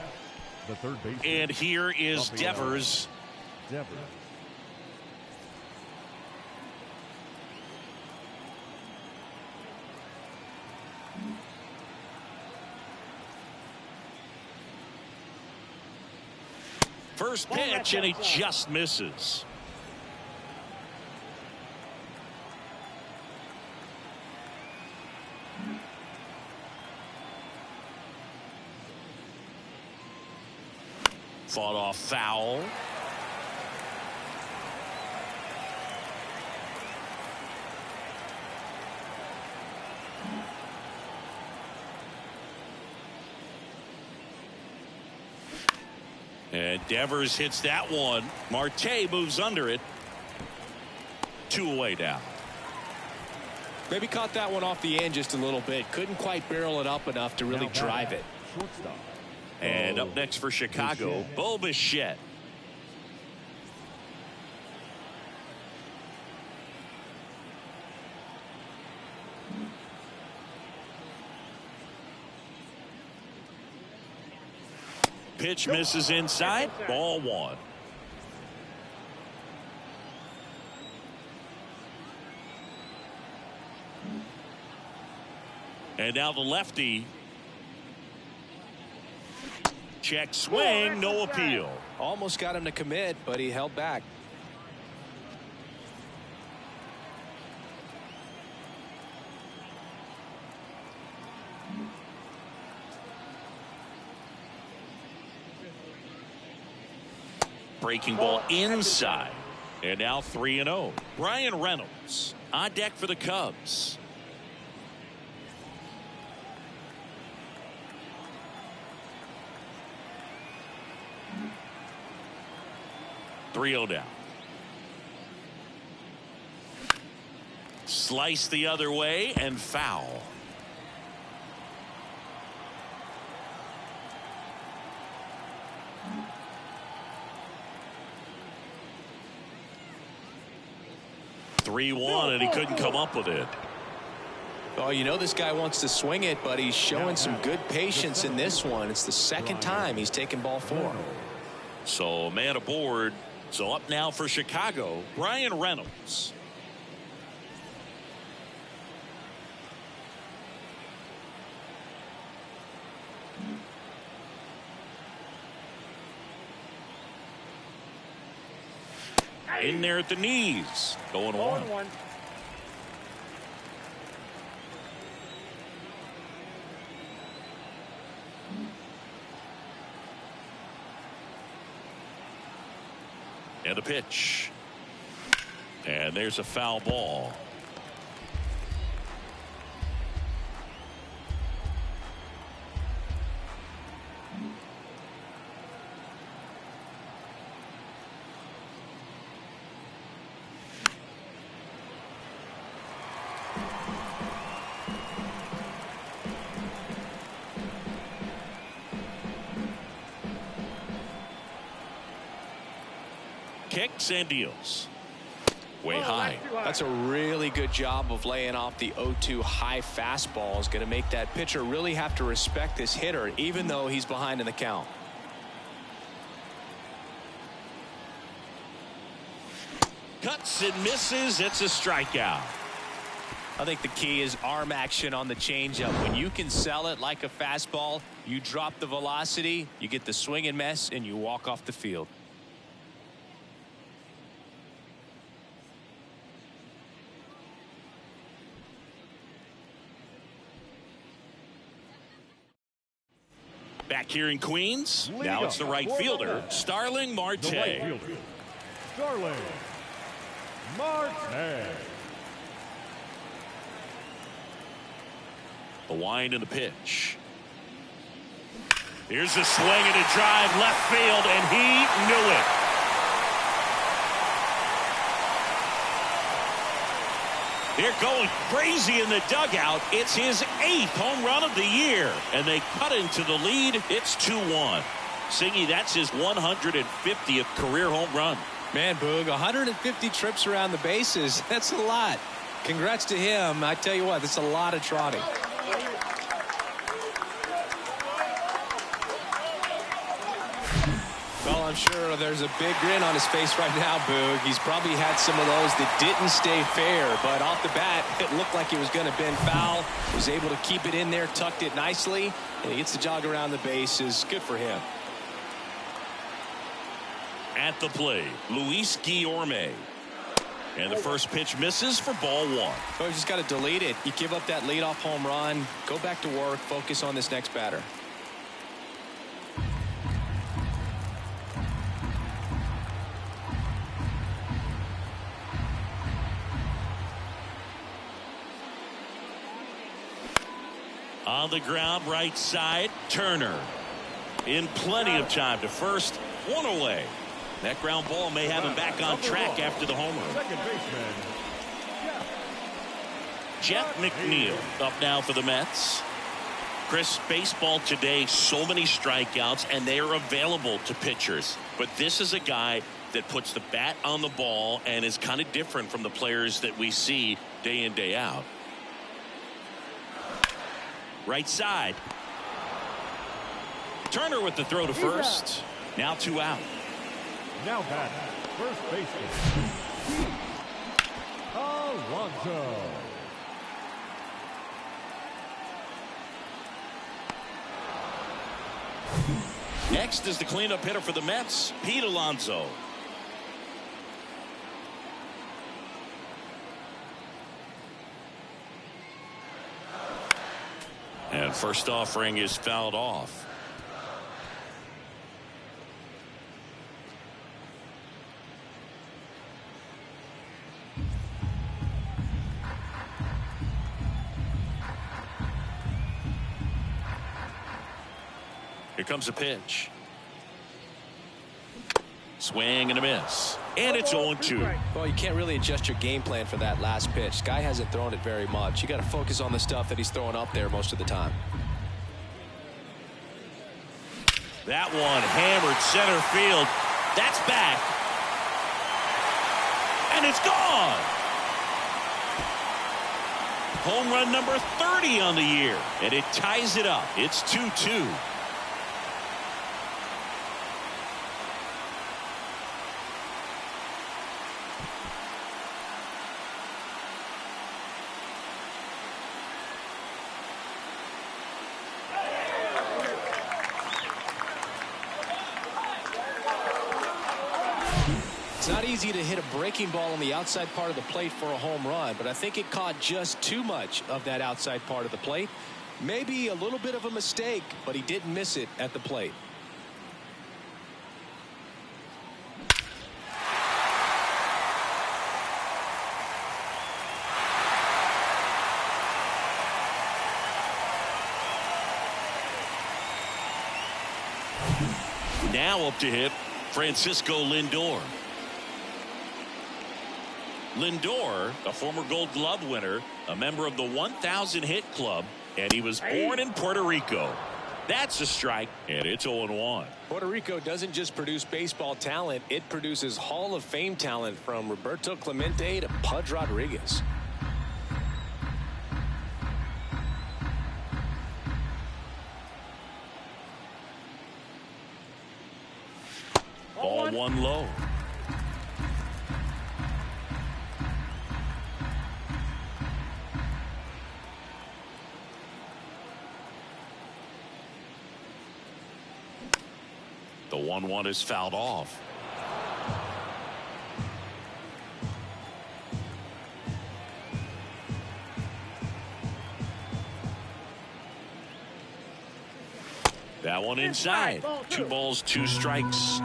the third baseman. And here is Devers. Devers. First pitch, and he just misses. Fought off foul. And Devers hits that one. Marte moves under it. 2 away now. Maybe caught that one off the end just a little bit. Couldn't quite barrel it up enough to really drive it. Shortstop. And up next for Chicago, Bo Bichette. Pitch misses inside. Ball 1. And now the lefty. Check swing, no appeal. Almost got him to commit, but he held back. Breaking ball inside. And now 3-0. Brian Reynolds on deck for the Cubs. Three-0 down. Slice the other way and foul. Three-one, and he couldn't come up with it. Oh, you know this guy wants to swing it, but he's showing some good patience in this one. It's the second time he's taken ball 4. So man aboard. So up now for Chicago, Brian Reynolds. In there at the knees. Going on. And the pitch. And there's a foul ball. Kicks and deals. Way high. That's a really good job of laying off the 0-2 high fastball. Is going to make that pitcher really have to respect this hitter, even though he's behind in the count. Cuts and misses. It's a strikeout. I think the key is arm action on the changeup. When you can sell it like a fastball, you drop the velocity, you get the swing and miss, and you walk off the field. Back here in Queens. Now it's the right fielder, Starling Marte. The right fielder, Starling Marte. The wind and the pitch. Here's a swing and a drive left field, and he knew it. They're going crazy in the dugout. It's his 8th home run of the year, and they cut into the lead. It's 2-1. Singy, that's his 150th career home run. Man, Boog, 150 trips around the bases. That's a lot. Congrats to him. I tell you what, that's a lot of trotting. Well, I'm sure there's a big grin on his face right now, Boog. He's probably had some of those that didn't stay fair, but off the bat, it looked like it was going to bend foul. Was able to keep it in there, tucked it nicely, and he gets the jog around the bases. Good for him. At the plate, Luis Guillorme. And the first pitch misses for ball 1. So you just got to delete it. You give up that leadoff home run, go back to work, focus on this next batter. On the ground, right side, Turner. In plenty of time to first, 1 away. That ground ball may have him back on track after the homer. Second baseman, Jeff McNeil up now for the Mets. Chris, baseball today, so many strikeouts, and they are available to pitchers. But this is a guy that puts the bat on the ball and is kind of different from the players that we see day in, day out. Right side. Turner with the throw to first. Now 2 out. now batting, first baseman, Alonso. Next is the cleanup hitter for the Mets, Pete Alonso. And first offering is fouled off. Here comes a pitch. Swing and a miss. And it's 0-2. Well, you can't really adjust your game plan for that last pitch. Guy hasn't thrown it very much. You got to focus on the stuff that he's throwing up there most of the time. That one hammered center field. That's back. And it's gone. Home run number 30 on the year. And it ties it up. It's 2-2. It's not easy to hit a breaking ball on the outside part of the plate for a home run, but I think it caught just too much of that outside part of the plate. Maybe a little bit of a mistake, but he didn't miss it at the plate. Now up to hit, Francisco Lindor. Lindor, a former Gold Glove winner, a member of the 1,000 hit club, and he was born in Puerto Rico. That's a strike, and it's 0-1. Puerto Rico doesn't just produce baseball talent, it produces Hall of Fame talent from Roberto Clemente to Pudge Rodriguez. Ball one low. The 1-1 is fouled off. That one inside. 2 balls, 2 strikes.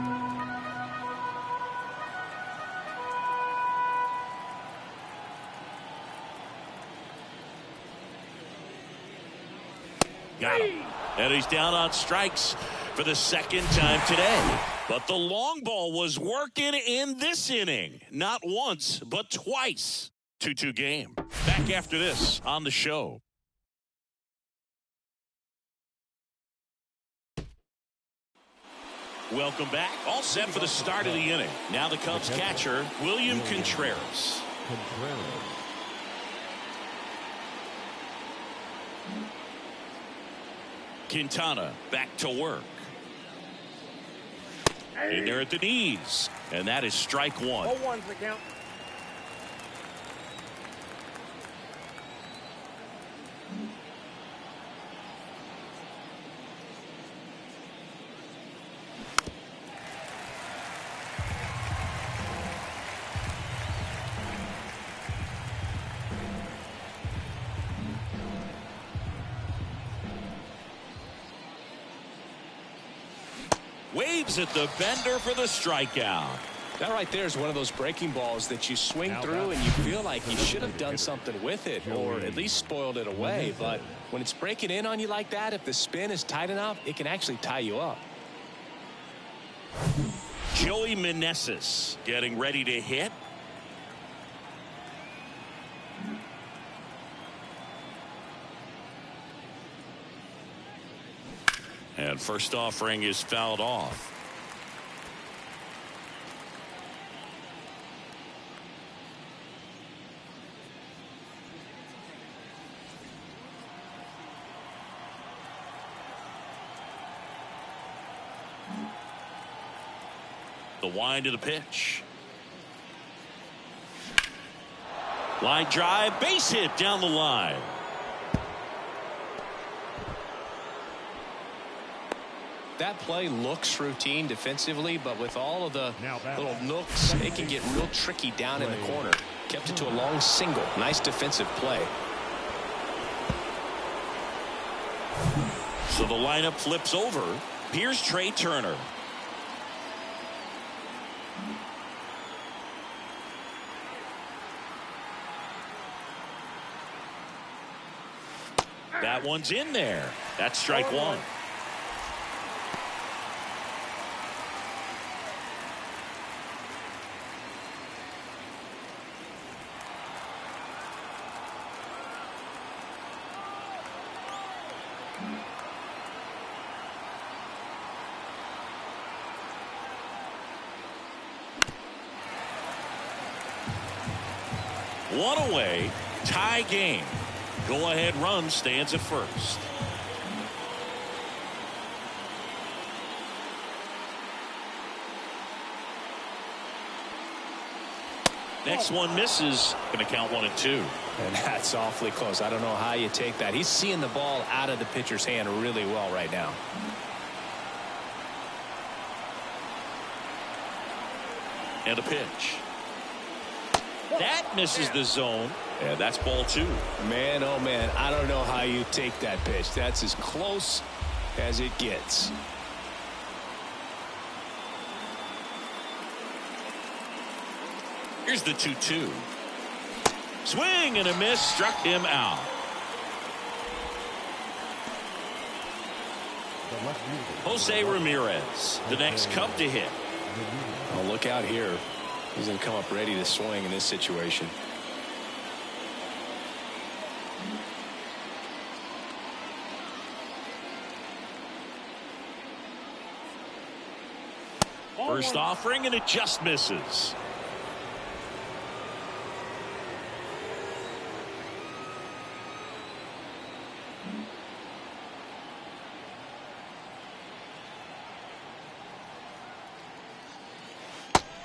Got him. And he's down on strikes for the second time today. But the long ball was working in this inning. Not once, but twice. 2-2 game. Back after this on the show. Welcome back. All set for the start of the inning. Now the Cubs catcher, William Contreras. Quintana back to work. In there at the knees. And that is strike 1. 0-1's the count. Waves at the bender for the strikeout. That right there is one of those breaking balls that you swing through and you feel like you should have done something with it or at least spoiled it away. But when it's breaking in on you like that, if the spin is tight enough, it can actually tie you up. Joey Meneses getting ready to hit. And first offering is fouled off. The wind of the pitch. Line drive, base hit down the line. That play looks routine defensively, but with all of the little nooks, it can get real tricky down in the corner. Kept it to a long single. Nice defensive play. So the lineup flips over. Here's Trey Turner. That one's in there. That's strike one. One away, tie game. Go-ahead run stands at first. Next one misses. Going to count 1-2. And that's awfully close. I don't know how you take that. He's seeing the ball out of the pitcher's hand really well right now. And a pitch. That misses the zone. And that's ball two. Man, oh man, I don't know how you take that pitch. That's as close as it gets. Here's the 2-2. Swing and a miss, struck him out. Jose Ramirez, the next Cub to hit. Oh, look out here. He's going to come up ready to swing in this situation. First offering, and it just misses.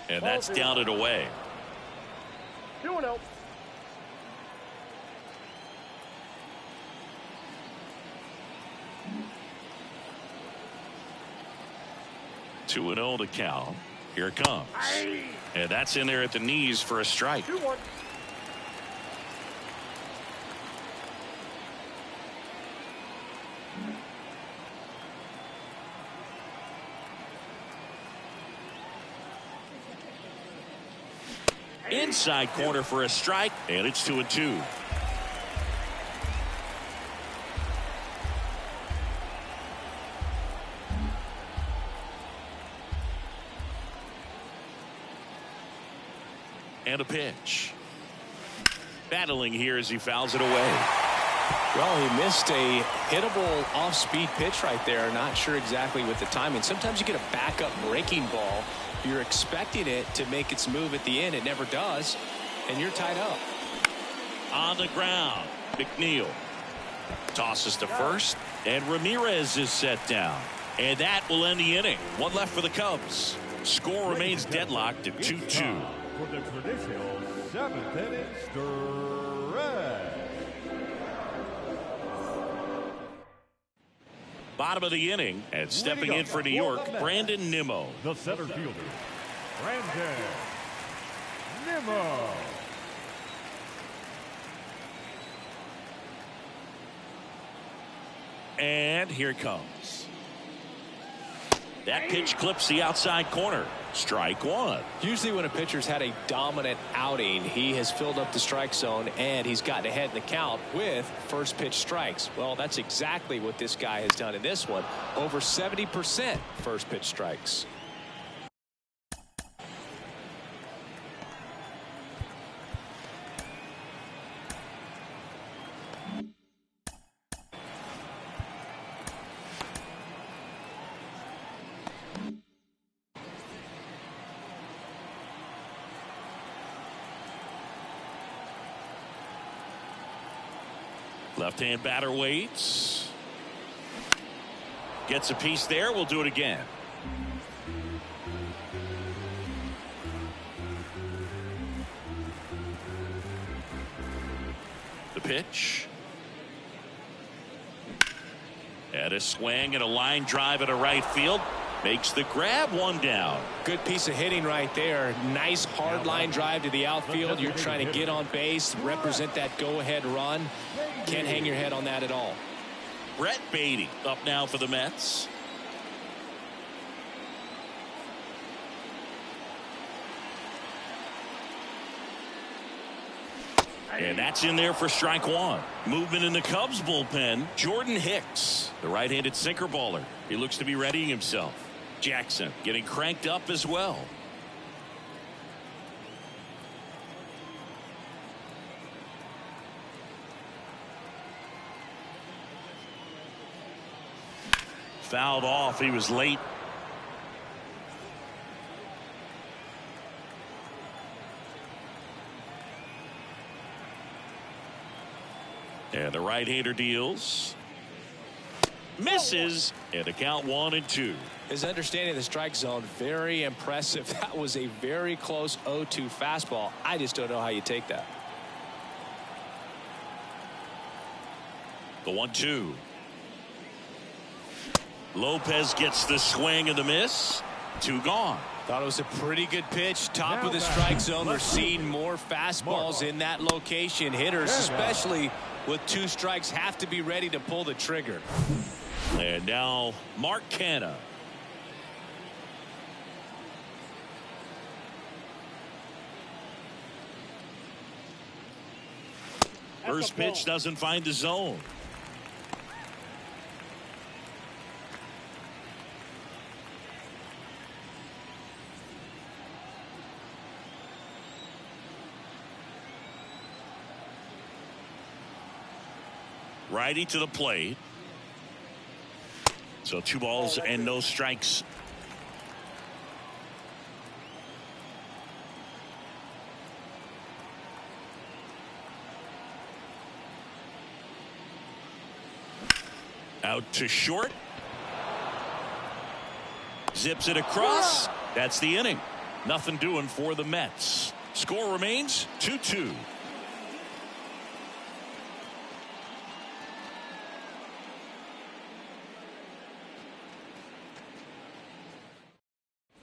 And that's down and away. 2-0. Two and 0 to count. Here it comes. And that's in there at the knees for a strike. 2-1. Inside corner for a strike, and it's 2-2. And a pitch. Battling here as he fouls it away. Well, he missed a hittable off-speed pitch right there. Not sure exactly with the timing. Sometimes you get a backup breaking ball. You're expecting it to make its move at the end. It never does, and you're tied up. On the ground, McNeil tosses to first, and Ramirez is set down. And that will end the inning. One left for the Cubs. Score remains deadlocked at 2-2. For the traditional 7th inning stretch. Bottom of the inning, and stepping in for New York, Brandon Nimmo. The center fielder, Brandon Nimmo. And here it comes. That pitch clips the outside corner. Strike one. Usually when a pitcher's had a dominant outing, he has filled up the strike zone and he's gotten ahead in the count with first pitch strikes. Well, that's exactly what this guy has done in this one. Over 70% first pitch strikes. Left-hand batter waits. Gets a piece there. We'll do it again. The pitch. And a swing and a line drive at a right field. Makes the grab, one down. Good piece of hitting right there. Nice hard line drive to the outfield. You're trying to get on base, represent that go-ahead run. Can't hang your head on that at all. Brett Beatty up now for the Mets. And that's in there for strike one. Movement in the Cubs bullpen. Jordan Hicks, the right-handed sinker baller. He looks to be readying himself. Jackson getting cranked up as well. Fouled off. He was late. And the right-hander deals. Misses. And a count 1-2. His understanding of the strike zone, very impressive. That was a very close 0-2 fastball. I just don't know how you take that. The 1-2. Lopez gets the swing and the miss. 2 gone. Thought it was a pretty good pitch. Top of the strike zone. We're seeing more fastballs in that location. Hitters, especially with 2 strikes, have to be ready to pull the trigger. And now Mark Canha. First pitch doesn't find the zone. Righty to the plate. So 2 balls and no strikes. Out to short. Zips it across. That's the inning. Nothing doing for the Mets. Score remains 2-2.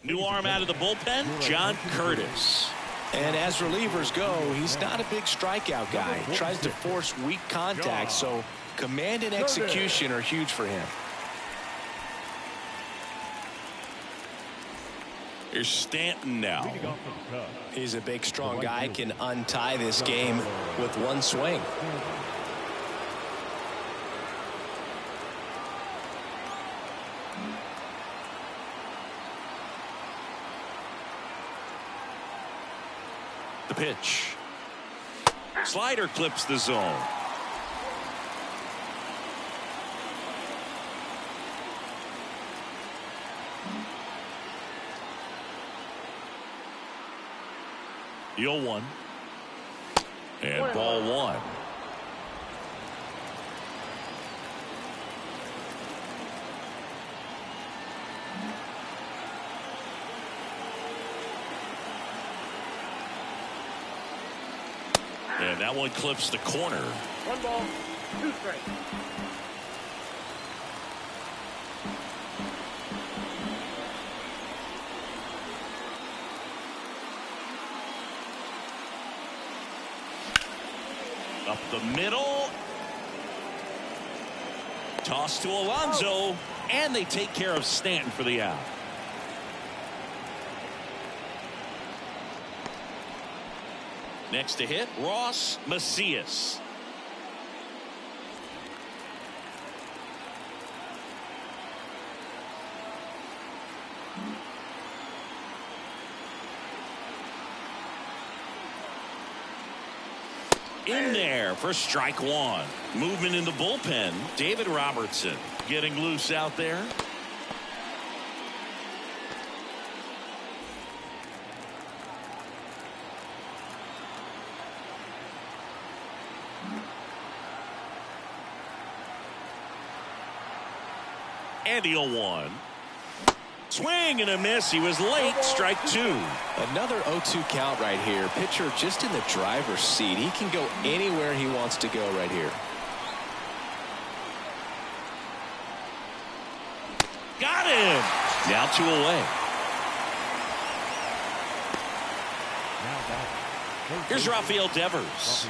New arm out of the bullpen, John Curtis. And as relievers go, he's not a big strikeout guy. He tries to force weak contact, so command and execution are huge for him. Here's Stanton now. He's a big, strong guy, can untie this game with 1 swing. The pitch. Slider clips the zone. The 0-1. And ball 1. And that one clips the corner. 1 ball, 2 strikes. Up the middle. Toss to Alonso. And they take care of Stanton for the out. Next to hit, Ross Macias. In there for strike 1. Movement in the bullpen. David Robertson getting loose out there. And the 0-1. Swing and a miss. He was late. Strike 2. Another 0-2 count right here. Pitcher just in the driver's seat. He can go anywhere he wants to go right here. in. Now 2 away. Here's Rafael Devers.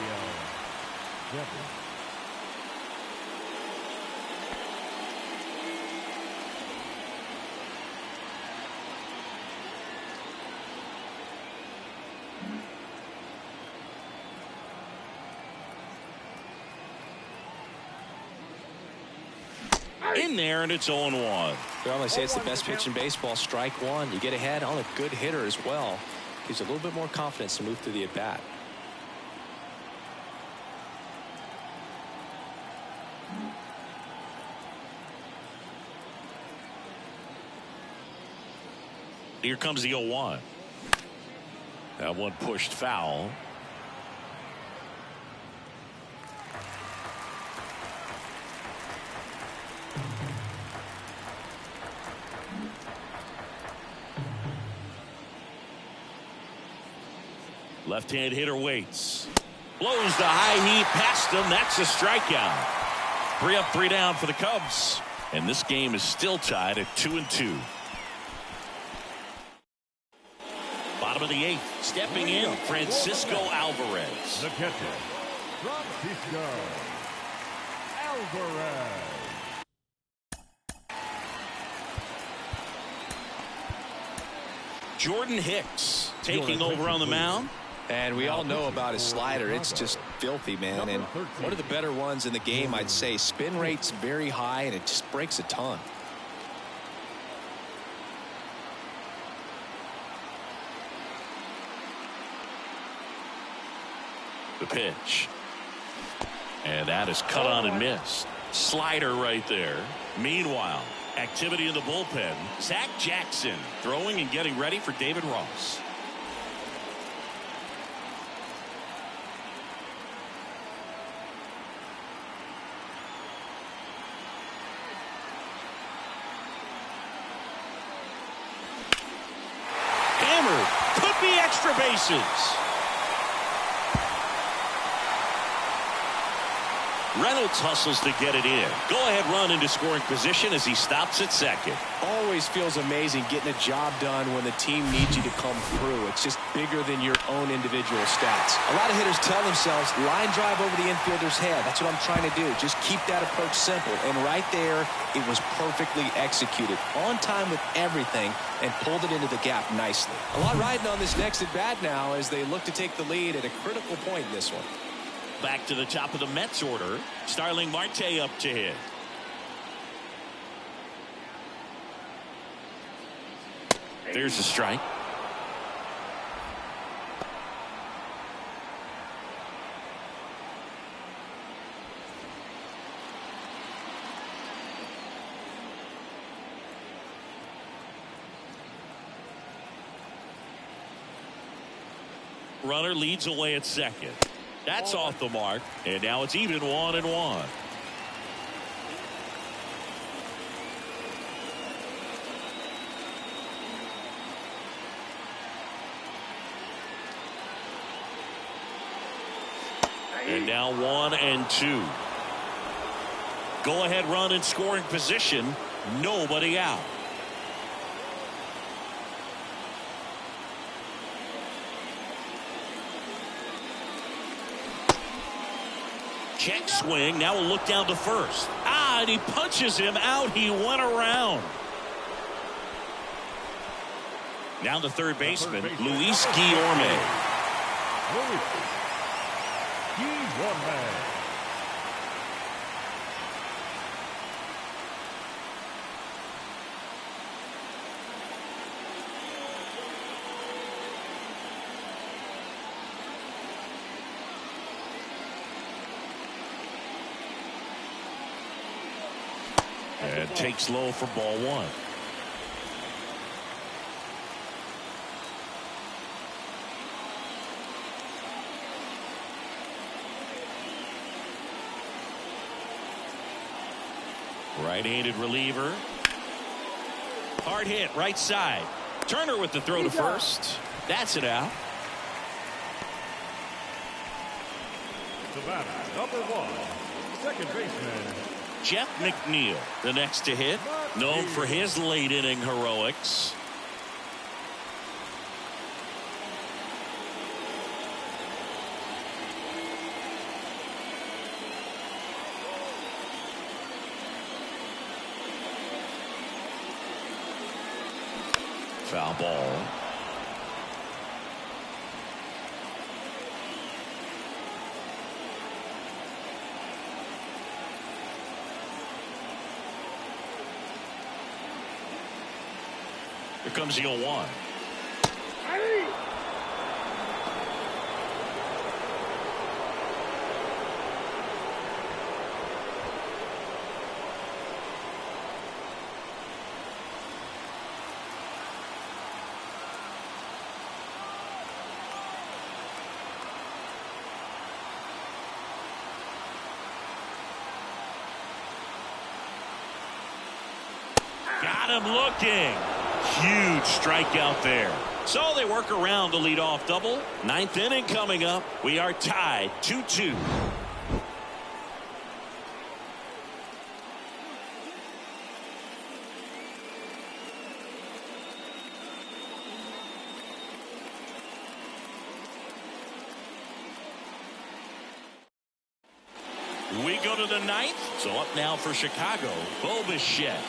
In there, and it's 0-1. They always say it's the best pitch in baseball. Strike one. You get ahead on a good hitter as well. Gives you a little bit more confidence to move through the at-bat. Here comes the 0-1. That one pushed foul. Left-hand hitter waits. Blows the high heat past him. That's a strikeout. 3 up, 3 down for the Cubs. And this game is still tied at 2-2. Bottom of the 8th. Stepping in, Francisco Alvarez. The catcher, Francisco Alvarez. Jordan Hicks taking over on the mound. And we all know about his slider. It's just filthy, man. And one of the better ones in the game, I'd say. Spin rate's very high, and it just breaks a ton. The pitch. And that is cut on and missed. Slider right there. Meanwhile, activity in the bullpen. Zach Jackson throwing and getting ready for David Ross. Hammered. Could be extra bases. Reynolds hustles to get it in. Go ahead run into scoring position as he stops at second. Always feels amazing getting a job done when the team needs you to come through. It's just bigger than your own individual stats. A lot of hitters tell themselves line drive over the infielder's head. That's what I'm trying to do. Just keep that approach simple. And right there, it was perfectly executed. On time with everything and pulled it into the gap nicely. A lot riding on this next at bat now as they look to take the lead at a critical point in this one. Back to the top of the Mets order. Starling Marte up to hit. There's the strike. Runner leads away at second. That's off the mark, and now it's even 1-1. And now 1-2. Go ahead run in scoring position. Nobody out. Check swing. Now we'll look down to first. And he punches him out. He went around. Now the third baseman, Luis Guillorme. And takes low for ball one. Right-handed reliever. Hard hit right side. Turner with the throw to first. That's it out. The batter, number 1, second baseman Jeff McNeil, the next to hit. Known for his late inning heroics. Foul ball. Here comes the 0-1. Got him looking. Huge strikeout there. So they work around the leadoff double. Ninth inning coming up. We are tied 2-2. We go to the ninth. So up now for Chicago, Bo Bichette.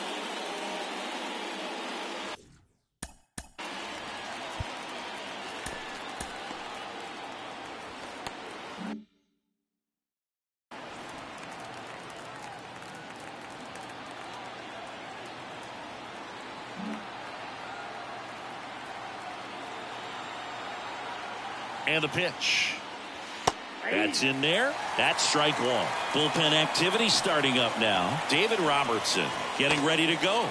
And the pitch. That's in there. That's strike one. Bullpen activity starting up now. David Robertson getting ready to go.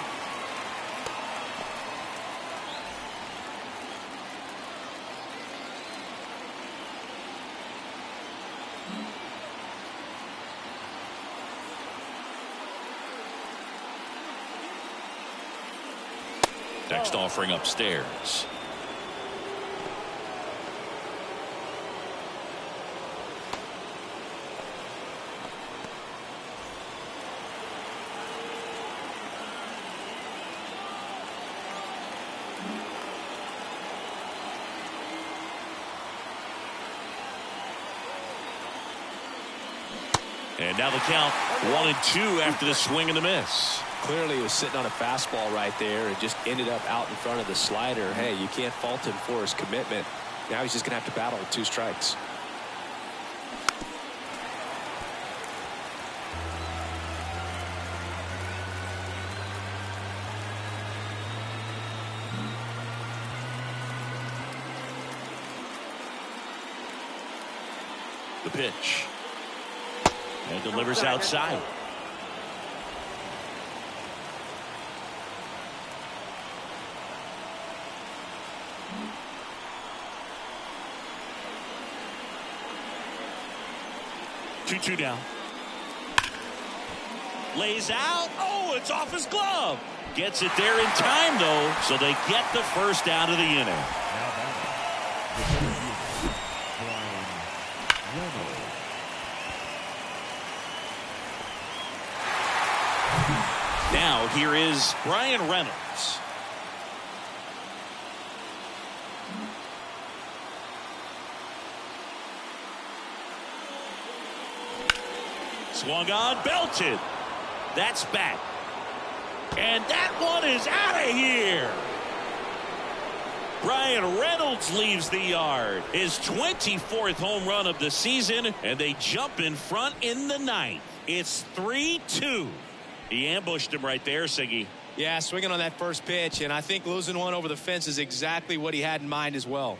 Next offering upstairs. And now the count 1-2 after the swing and the miss. Clearly he was sitting on a fastball right there and just ended up out in front of the slider. Hey, you can't fault him for his commitment. Now he's just going to have to battle with 2 strikes. The pitch. And delivers outside. Two down. Lays out. Oh, it's off his glove. Gets it there in time, though, so they get the first out of the inning. Now here is Brian Reynolds. Swung on, belted. That's back. And that one is out of here. Brian Reynolds leaves the yard. His 24th home run of the season, and they jump in front in the ninth. It's 3-2. He ambushed him right there, Siggy. Yeah, swinging on that first pitch, and I think losing one over the fence is exactly what he had in mind as well.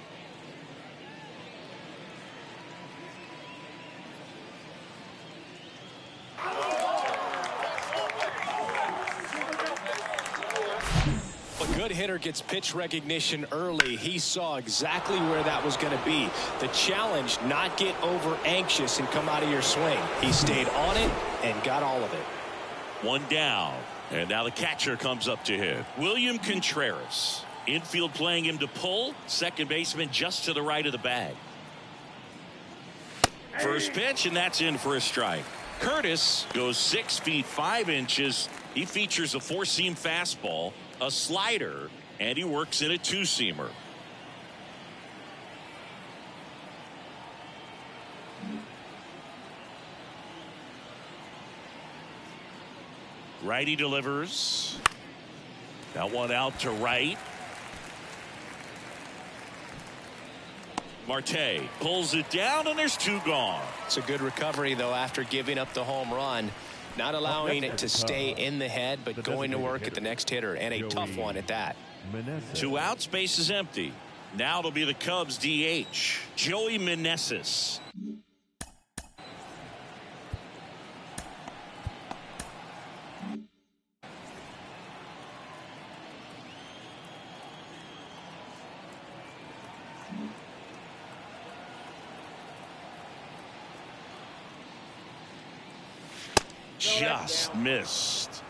A good hitter gets pitch recognition early. He saw exactly where that was going to be. The challenge, not get over anxious and come out of your swing. He stayed on it and got all of it. One down, and now the catcher comes up to hit. William Contreras. Infield playing him to pull. Second baseman just to the right of the bag. First pitch, and that's in for a strike. Curtis goes 6 feet 5 inches He features a four-seam fastball, a slider, and he works in a two-seamer. Righty delivers. That one out to right. Marte pulls it down, and there's two gone. It's a good recovery, though, after giving up the home run. Not allowing it to stay in the head, but going to work at the next hitter, and a tough one at that. Two outs, base is empty. Now it'll be the Cubs DH, Joey Meneses. Just missed.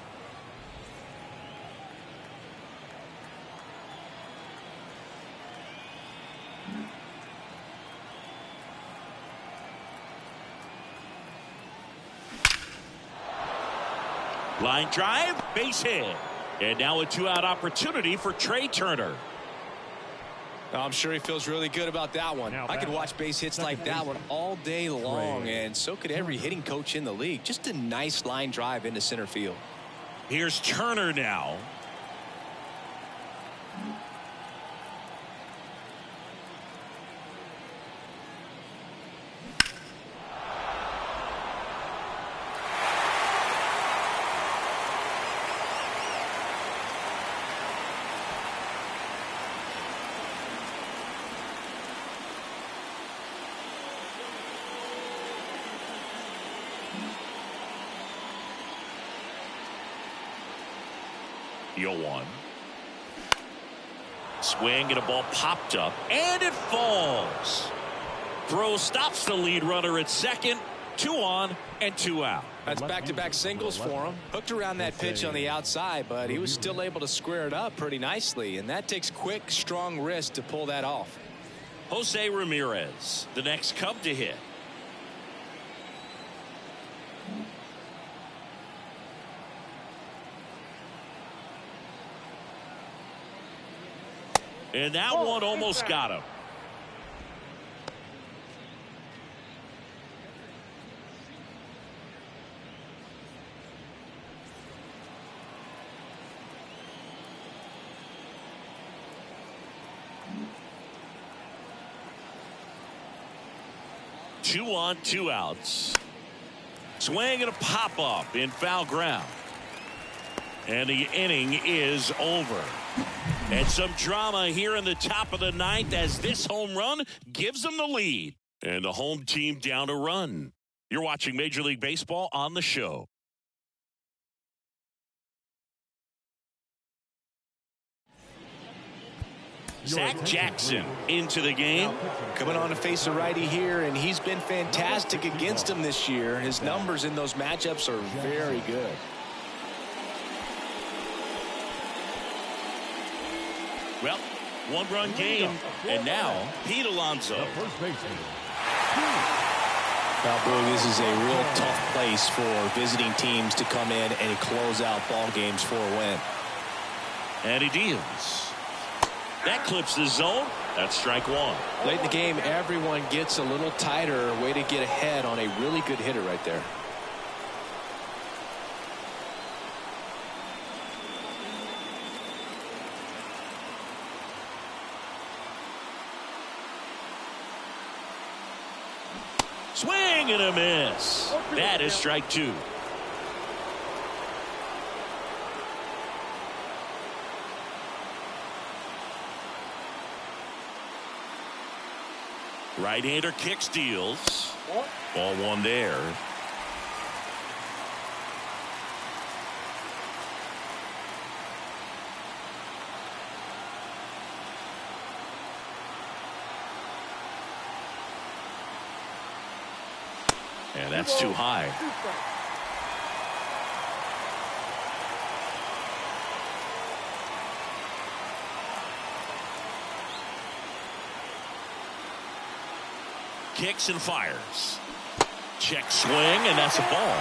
Line drive, base hit. And now a two-out opportunity for Trey Turner. I'm sure he feels really good about that one. I could watch base hits like that one all day long, and so could every hitting coach in the league. Just a nice line drive into center field. Here's Turner now. The 0-1. Swing and a ball popped up and it falls. Throw stops the lead runner at second. 2 on and 2 out. That's back-to-back singles for him. Hooked around that pitch on the outside, but he was still able to square it up pretty nicely, and that takes quick, strong wrist to pull that off. Jose Ramirez, the next Cub to hit. And that one almost got him. Two on, 2 outs. Swing and a pop up in foul ground. And the inning is over. And some drama here in the top of the 9th as this home run gives them the lead. And the home team down a run. You're watching Major League Baseball on the show. Zach Jackson into the game. Coming on to face a righty here, and he's been fantastic against him this year. His numbers in those matchups are very good. Well, 1-run game, and now Pete Alonso. Now, Boo, this is a real tough place for visiting teams to come in and close out ball games for a win. And he deals. That clips the zone. That's strike 1. Late in the game, everyone gets a little tighter. Way to get ahead on a really good hitter right there. Swing and a miss. That is strike 2. Right-hander kicks, deals. Ball 1 there. And that's too high. Kicks and fires. Check swing, and that's a ball.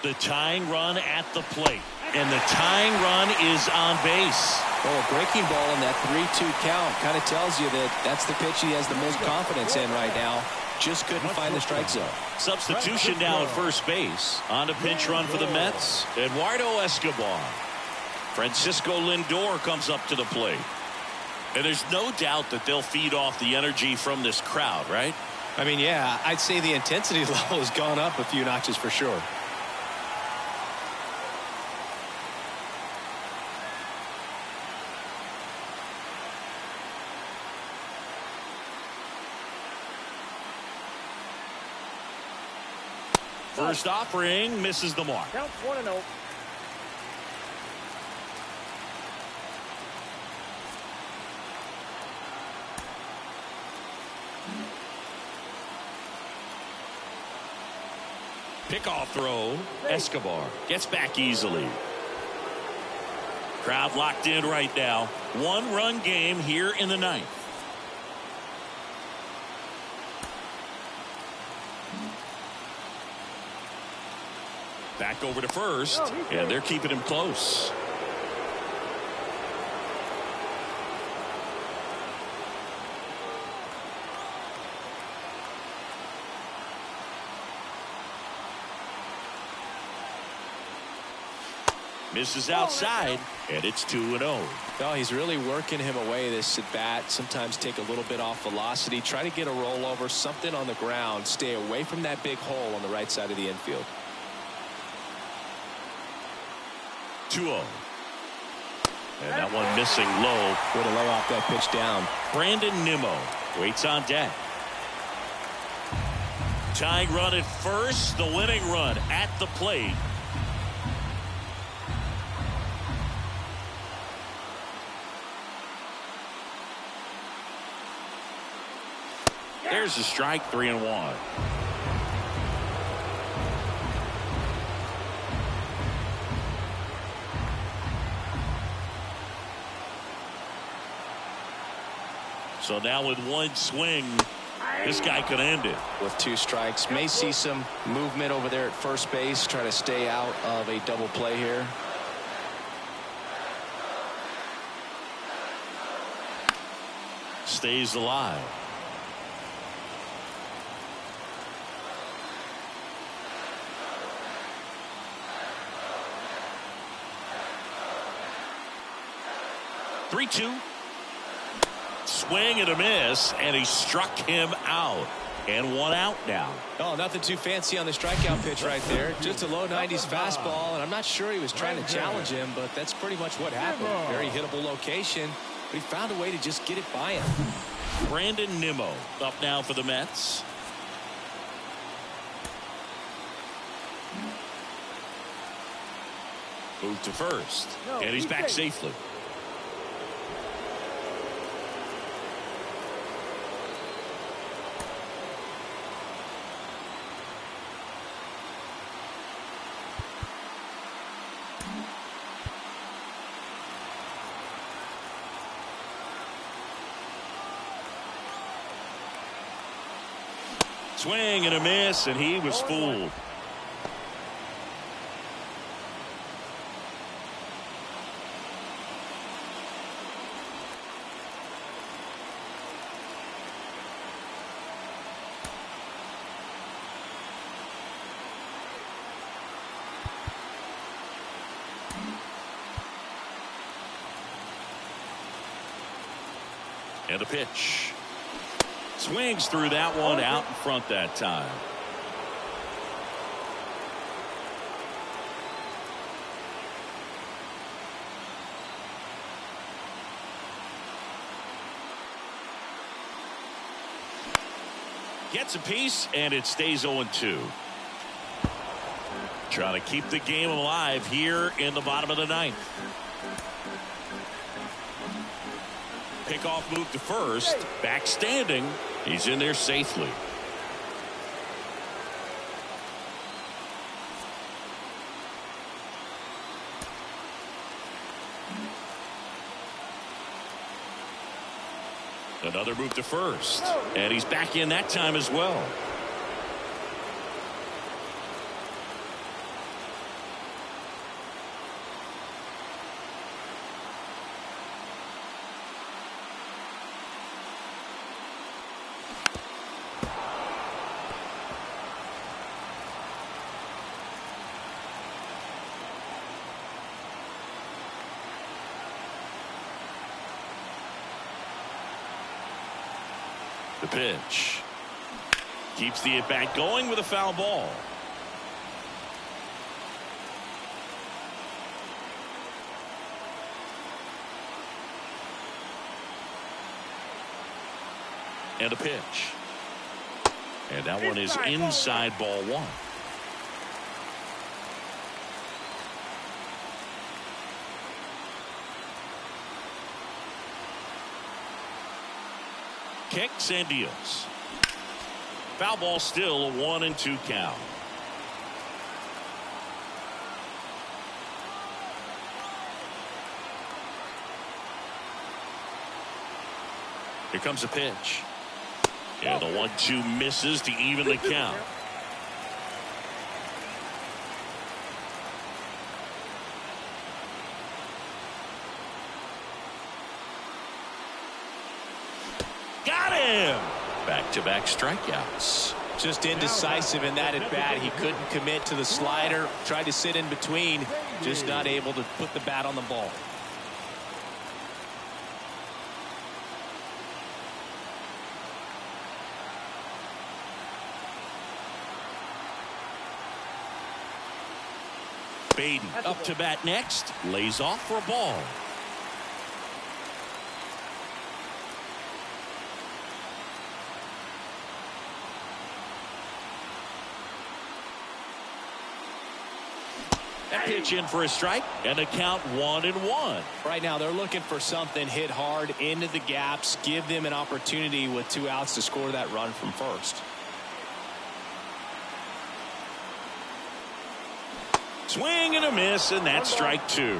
The tying run at the plate. And the tying run is on base. Well, a breaking ball in that 3-2 count kind of tells you that that's the pitch he has the most confidence in right now. Just couldn't find the strike zone. Substitution now at first base. On a pinch run for the Mets, Eduardo Escobar. Francisco Lindor comes up to the plate. And there's no doubt that they'll feed off the energy from this crowd, right? I mean, yeah, I'd say the intensity level has gone up a few notches for sure. First offering misses the mark. Counts 1-0. Pickoff throw. Escobar gets back easily. Crowd locked in right now. 1-run game here in the ninth. Back over to first, and they're keeping him close. Misses outside, and it's 2-0. Oh, he's really working him away this at bat. Sometimes take a little bit off velocity. Try to get a rollover, something on the ground. Stay away from that big hole on the right side of the infield. 2-0. And that one missing low. Way to lay off that pitch down. Brandon Nimmo waits on deck. Tying run at first, the winning run at the plate. There's a strike, 3-1. So now with one swing, this guy could end it. With 2 strikes, may see some movement over there at first base. Try to stay out of a double play here. Stays alive. Three-two. Swing and a miss, and he struck him out. And 1 out now. Oh, nothing too fancy on the strikeout pitch right there. Just a low 90s fastball, and I'm not sure he was trying to challenge him, but that's pretty much what happened. Very hittable location, but he found a way to just get it by him. Brandon Nimmo up now for the Mets. Move to first, and he's back safely. Swing and a miss, and he was fooled. And a pitch. Swings through that one, out in front that time. Gets a piece, and it stays 0-2. Trying to keep the game alive here in the bottom of the ninth. Pickoff move to first. Back standing. He's in there safely. Another move to first. And he's back in that time as well. The pitch. Keeps the at-bat going with a foul ball. And a pitch. And that one is inside ball one. Kicks and deals. Foul ball, still a 1-2 count. Here comes a pitch. And the 1-2 misses to even the count. Got him! Back-to-back strikeouts. Just indecisive in that at bat. He couldn't commit to the slider. Tried to sit in between. Just not able to put the bat on the ball. Baden up to bat next. Lays off for a ball. That pitch in for a strike, and a count 1-1. Right now they're looking for something, hit hard into the gaps, give them an opportunity with 2 outs to score that run from first. Swing and a miss, and that's strike 2.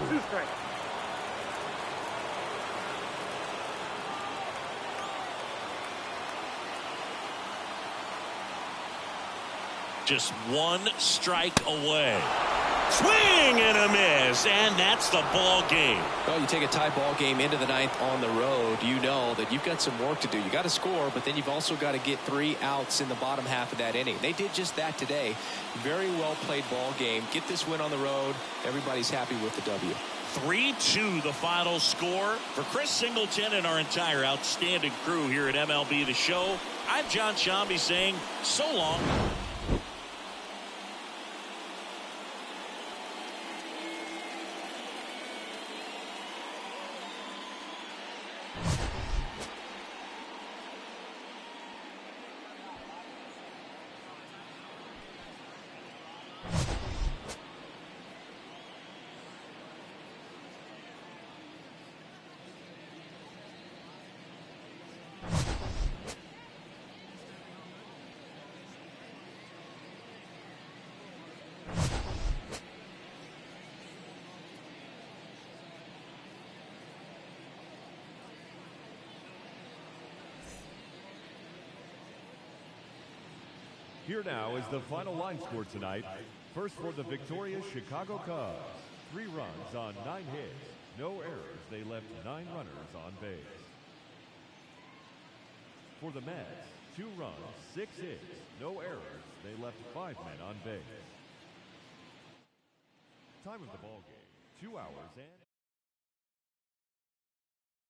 Just 1 strike away. Swing and a miss, and that's the ball game. Well, you take a tie ball game into the 9th on the road, you know that you've got some work to do. You got to score, but then you've also got to get 3 outs in the bottom half of that inning. They did just that today. Very well played ball game. Get this win on the road. Everybody's happy with the W. 3-2 the final score. For Chris Singleton and our entire outstanding crew here at MLB The Show, I'm John Shambi saying so long. Here now is the final line score tonight. First for the victorious Chicago Cubs. 3 runs on 9 hits. No errors. They left 9 runners on base. For the Mets, 2 runs, 6 hits. No errors. They left 5 men on base. Time of the ball game, 2 hours and...